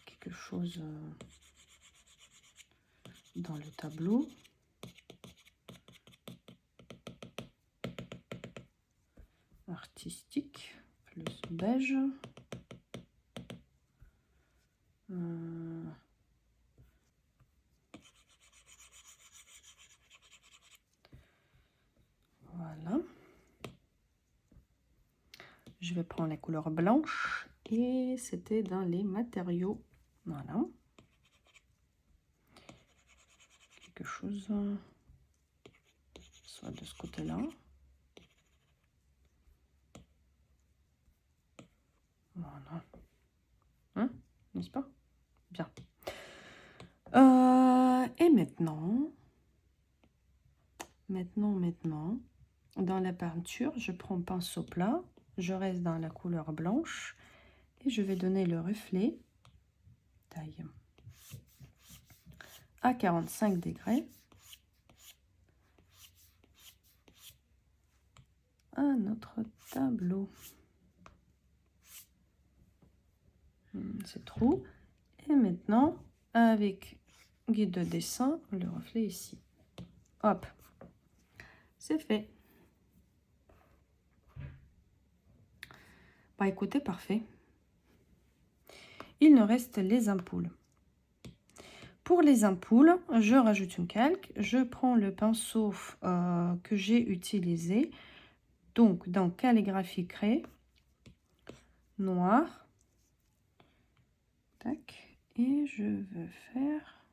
quelque chose dans le tableau. Artistique, plus beige. Voilà. Je vais prendre la couleur blanche et c'était dans les matériaux. Voilà. Quelque chose soit de ce côté-là. Voilà. Hein, n'est-ce pas? Bien. Et maintenant, dans la peinture, je prends pinceau plat, je reste dans la couleur blanche et je vais donner le reflet, taille à 45 degrés à notre tableau. C'est trop. Et maintenant, avec guide de dessin, le reflet ici. Hop, c'est fait. Bah écoutez, parfait. Il nous reste les ampoules. Pour les ampoules, je rajoute une calque. Je prends le pinceau que j'ai utilisé. Donc, dans calligraphie craie, noir. Tac. Et je veux faire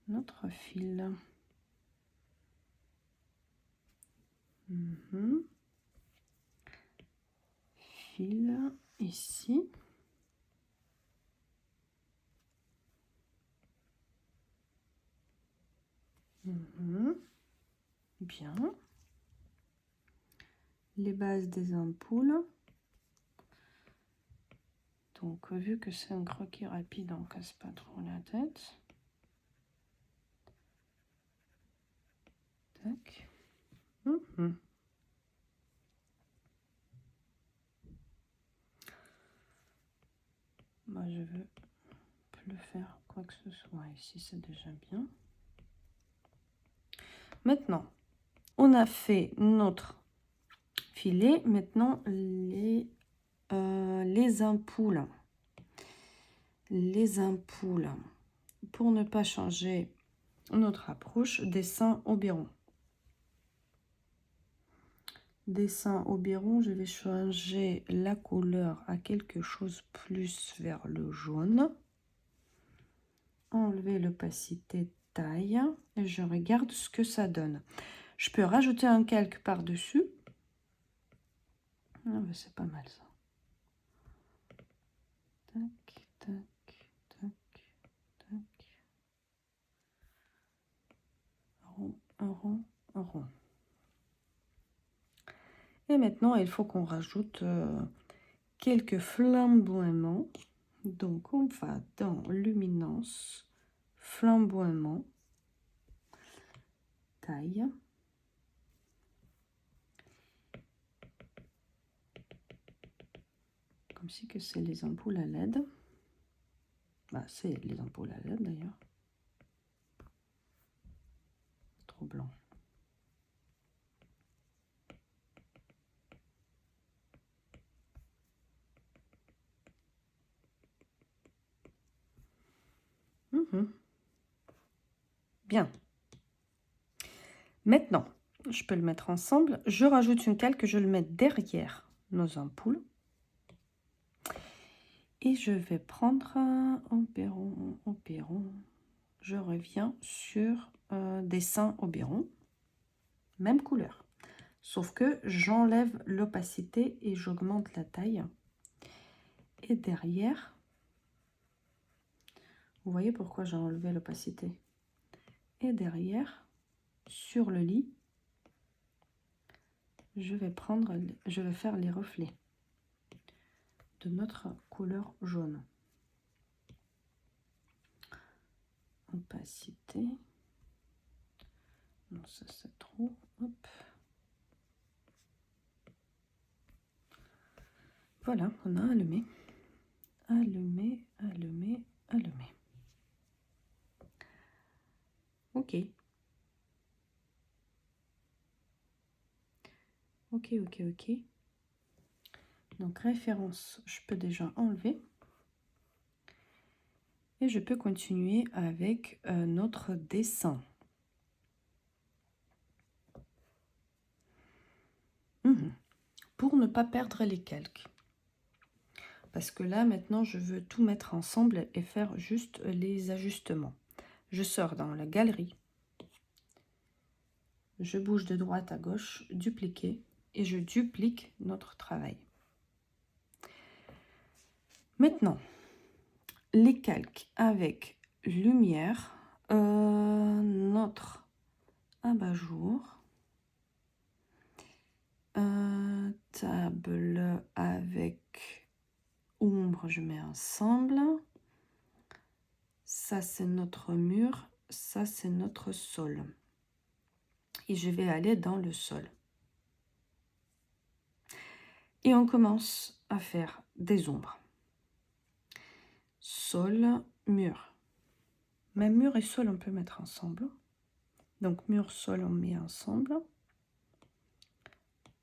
notre fil. Fil ici. Bien. Les bases des ampoules. Donc, vu que c'est un croquis rapide, on ne casse pas trop la tête. Tac. Moi, je veux plus faire quoi que ce soit. Ici, c'est déjà bien. Maintenant, on a fait notre filet. Maintenant, les ampoules. Les ampoules. Pour ne pas changer notre approche, dessin Oberon. Dessin Oberon, je vais changer la couleur à quelque chose plus vers le jaune. Enlever l'opacité taille et je regarde ce que ça donne. Je peux rajouter un calque par-dessus. Ah, c'est pas mal ça. Tac, tac, tac, tac. Un rond, Et maintenant, il faut qu'on rajoute quelques flamboiements. Donc, on va dans luminance, flamboiement, taille. Comme si que c'est les ampoules à LED. Bah, c'est les ampoules à LED d'ailleurs. Trop blanc. Bien. Maintenant, je peux le mettre ensemble. Je rajoute une calque, je le mets derrière nos ampoules. Et je vais prendre un Oberon. Je reviens sur dessin Oberon. Même couleur. Sauf que j'enlève l'opacité et j'augmente la taille. Et derrière, vous voyez pourquoi j'ai enlevé l'opacité. Et derrière, sur le lit, je vais faire les reflets de notre couleur jaune. Opacité. Non, ça c'est trop. Hop. Voilà, on a allumé. Allumé, allumé, allumé. Ok. Ok, ok, ok. Donc référence, je peux déjà enlever. Et je peux continuer avec notre dessin. Pour ne pas perdre les calques. Parce que là, maintenant, je veux tout mettre ensemble et faire juste les ajustements. Je sors dans la galerie. Je bouge de droite à gauche, dupliquer, et je duplique notre travail. Maintenant, les calques avec lumière, notre abat-jour, table avec ombre, je mets ensemble. Ça, c'est notre mur, ça, c'est notre sol. Et je vais aller dans le sol. Et on commence à faire des ombres. Sol, mur. Même mur et sol, on peut mettre ensemble. Donc, mur, sol, on met ensemble.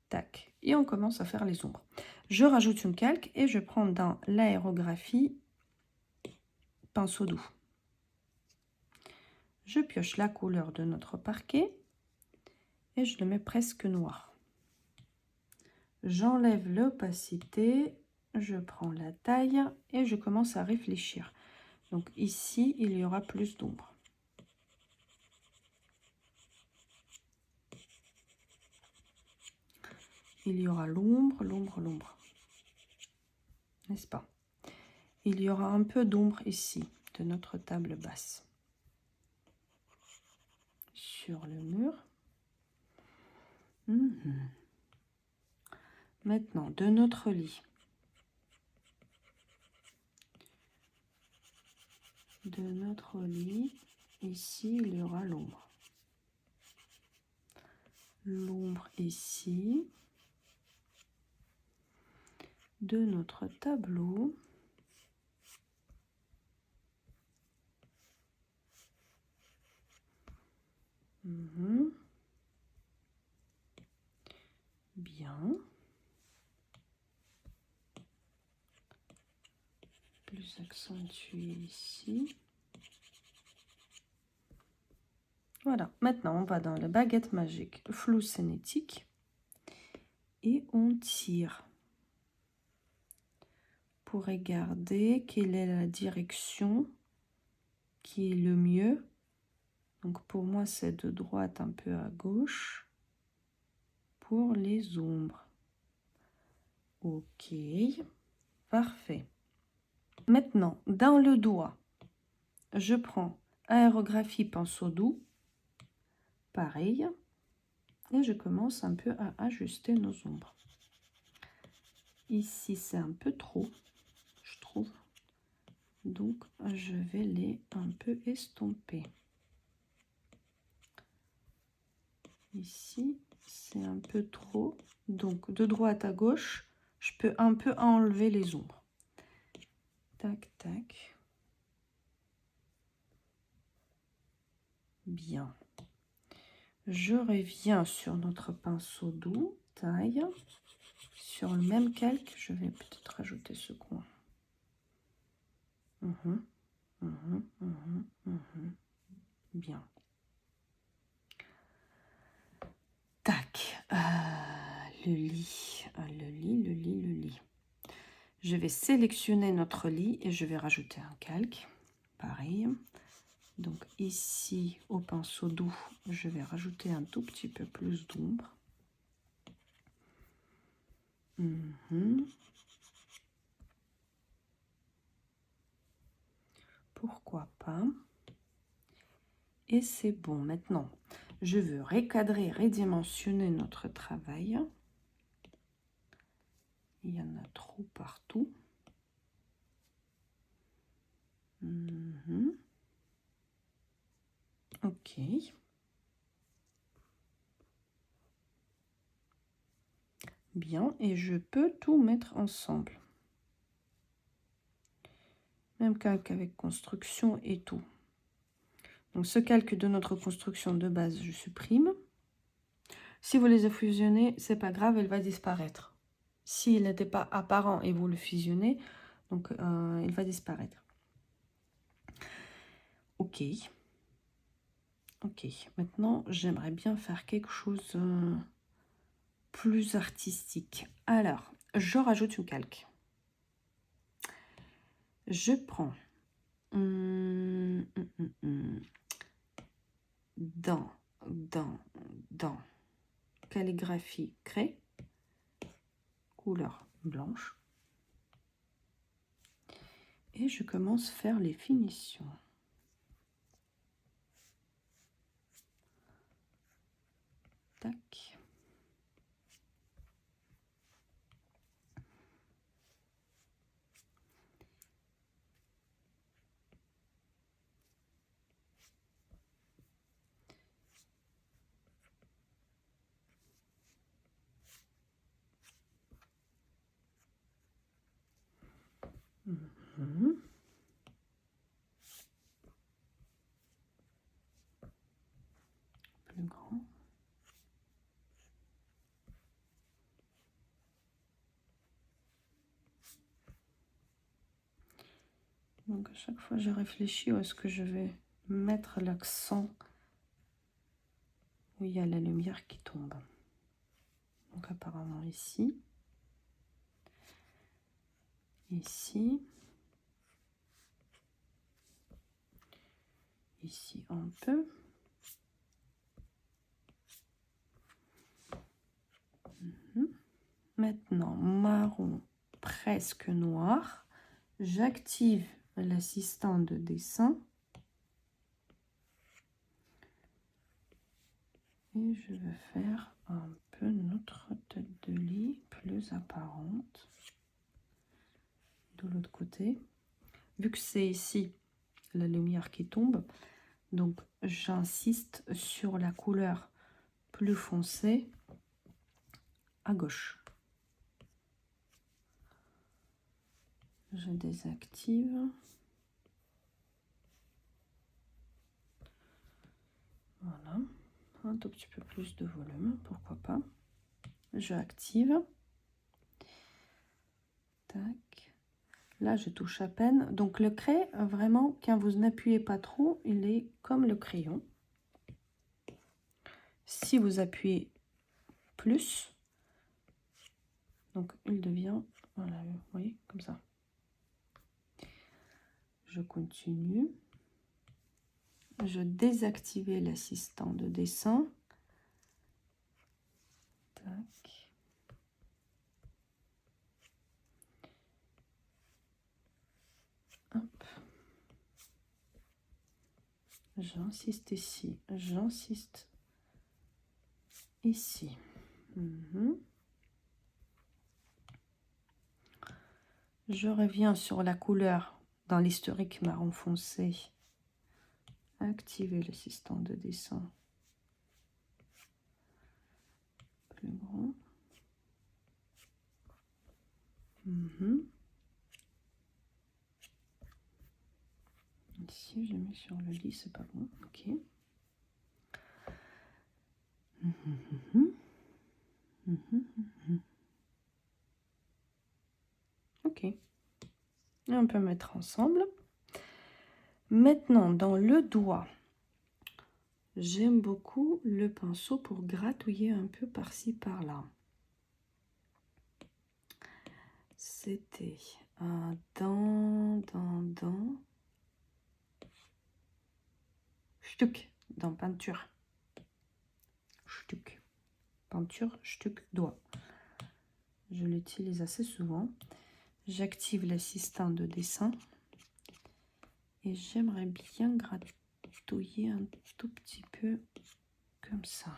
Tac. Et on commence à faire les ombres. Je rajoute une calque et je prends dans l'aérographie pinceau doux. Je pioche la couleur de notre parquet et je le mets presque noir. J'enlève l'opacité, je prends la taille et je commence à réfléchir. Donc ici, il y aura plus d'ombre. Il y aura l'ombre, l'ombre, l'ombre. N'est-ce pas? Il y aura un peu d'ombre ici, de notre table basse. Sur le mur. Maintenant, de notre lit. De notre lit, ici, il y aura l'ombre. L'ombre ici. De notre tableau. Bien. Plus accentué ici. Voilà, maintenant on va dans la baguette magique flou cinétique et on tire pour regarder quelle est la direction qui est le mieux. Donc pour moi c'est de droite un peu à gauche pour les ombres. Ok, parfait. Maintenant dans le doigt, je prends aérographie pinceau doux. Pareil, Et je commence un peu à ajuster nos ombres. Ici, c'est un peu trop, je trouve. Donc, je vais les un peu estomper. Ici, c'est un peu trop. Donc, de droite à gauche, je peux un peu enlever les ombres. Tac, tac. Bien. Je reviens sur notre pinceau doux, taille. Sur le même calque, je vais peut-être rajouter ce coin. Bien. Tac. Le lit. Le lit. Je vais sélectionner notre lit et je vais rajouter un calque. Pareil. Donc ici, au pinceau doux, je vais rajouter un tout petit peu plus d'ombre. Pourquoi pas? Et c'est bon. Maintenant, je veux recadrer, redimensionner notre travail. Il y en a trop partout. Ok. Bien, et je peux tout mettre ensemble. Même calque avec construction et tout. Donc ce calque de notre construction de base, je supprime. Si vous les fusionnez, c'est pas grave, elle va disparaître. S'il n'était pas apparent et vous le fusionnez, donc il va disparaître. Ok. Ok, maintenant j'aimerais bien faire quelque chose plus artistique. Alors, je rajoute une calque. Je prends dans calligraphie craie, couleur blanche, et je commence à faire les finitions. Tac. Plus grand. Donc à chaque fois, je réfléchis où est-ce que je vais mettre l'accent où il y a la lumière qui tombe. Donc apparemment ici. Ici. Ici un peu. Maintenant, marron presque noir. J'active l'assistant de dessin. Et je vais faire un peu notre tête de lit plus apparente. De l'autre côté. Vu que c'est ici la lumière qui tombe, donc j'insiste sur la couleur plus foncée à gauche. Je désactive. Voilà. Un tout petit peu plus de volume, pourquoi pas. Je active. Tac. Là, je touche à peine. Donc le craie, vraiment, quand vous n'appuyez pas trop, il est comme le crayon. Si vous appuyez plus, donc il devient, voilà, vous voyez, comme ça. Je continue. Je désactive l'assistant de dessin. Tac. Hop. J'insiste ici, j'insiste ici. Je reviens sur la couleur dans l'historique marron foncé. Activer l'assistant de dessin. Plus grand. Ici, je mets sur le lit, c'est pas bon. Ok. Ok. Et on peut mettre ensemble. Maintenant, dans le doigt, j'aime beaucoup le pinceau pour gratouiller un peu par-ci, par-là. C'était dans Stuck, dans peinture. Stuck. Peinture, Stuck, doigt. Je l'utilise assez souvent. J'active l'assistant de dessin. Et j'aimerais bien gratouiller un tout petit peu comme ça.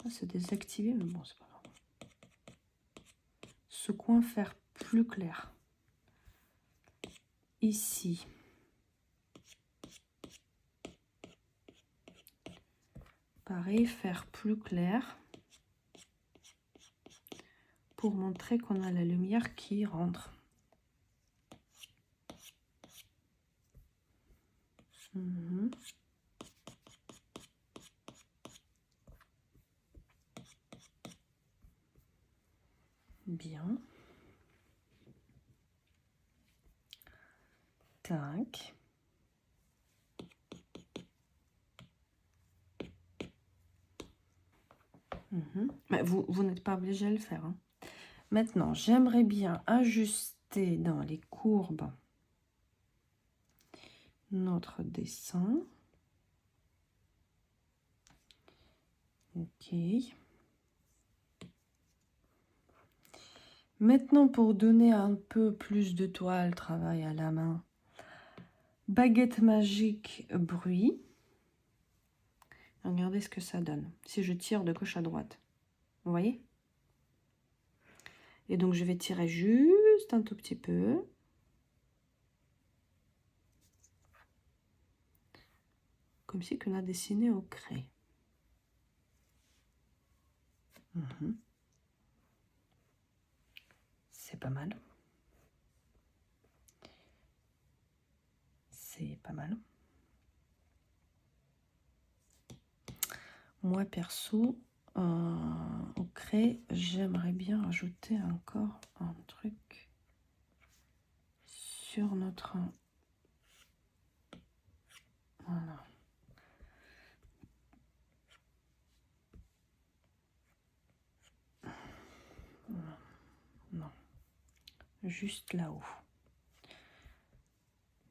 Ah, c'est désactivé, mais bon, c'est pas grave. Ce coin faire plus clair. Ici. Pareil, faire plus clair. Pour montrer qu'on a la lumière qui rentre. Bien. Tac. Mais vous n'êtes pas obligé de le faire. Hein. Maintenant, j'aimerais bien ajuster dans les courbes notre dessin. Ok. Maintenant, pour donner un peu plus de toile, travail à la main, baguette magique bruit. Regardez ce que ça donne. Si je tire de gauche à droite, vous voyez? Et donc, je vais tirer juste un tout petit peu. Comme si on a dessiné au craie. C'est pas mal. C'est pas mal. Moi, perso, au craie, j'aimerais bien rajouter encore un truc sur notre... Voilà. Non. Juste là-haut.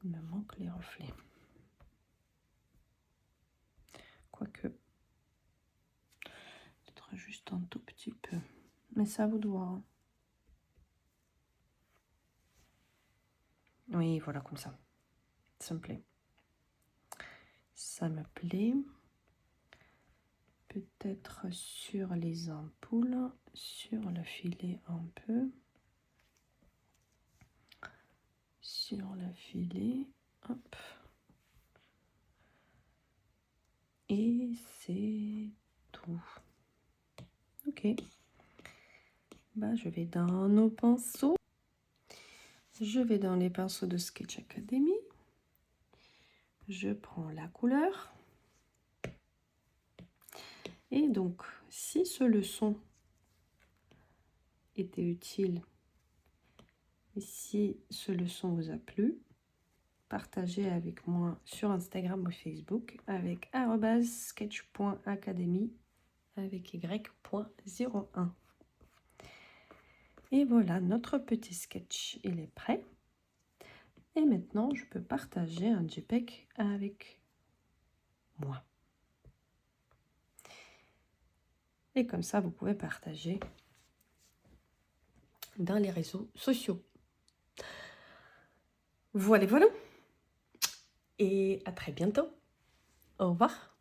Il me manque les reflets. Quoique, peut-être juste un tout petit peu. Mais ça vous doit. Hein. Oui, voilà, comme ça. Ça me plaît. Ça me plaît. Peut-être sur les ampoules, sur le filet un peu. Sur le filet, hop. Et c'est tout. Ok. Bah, je vais dans nos pinceaux. Je vais dans les pinceaux de Sketch Academy. Je prends la couleur. Et donc, si ce leçon était utile, et si ce leçon vous a plu, partagez avec moi sur Instagram ou Facebook avec @sketch.academy avec y.01. Et voilà, notre petit sketch, il est prêt. Et maintenant, je peux partager un JPEG avec moi. Et comme ça, vous pouvez partager dans les réseaux sociaux. Voilà, voilà. Et à très bientôt. Au revoir.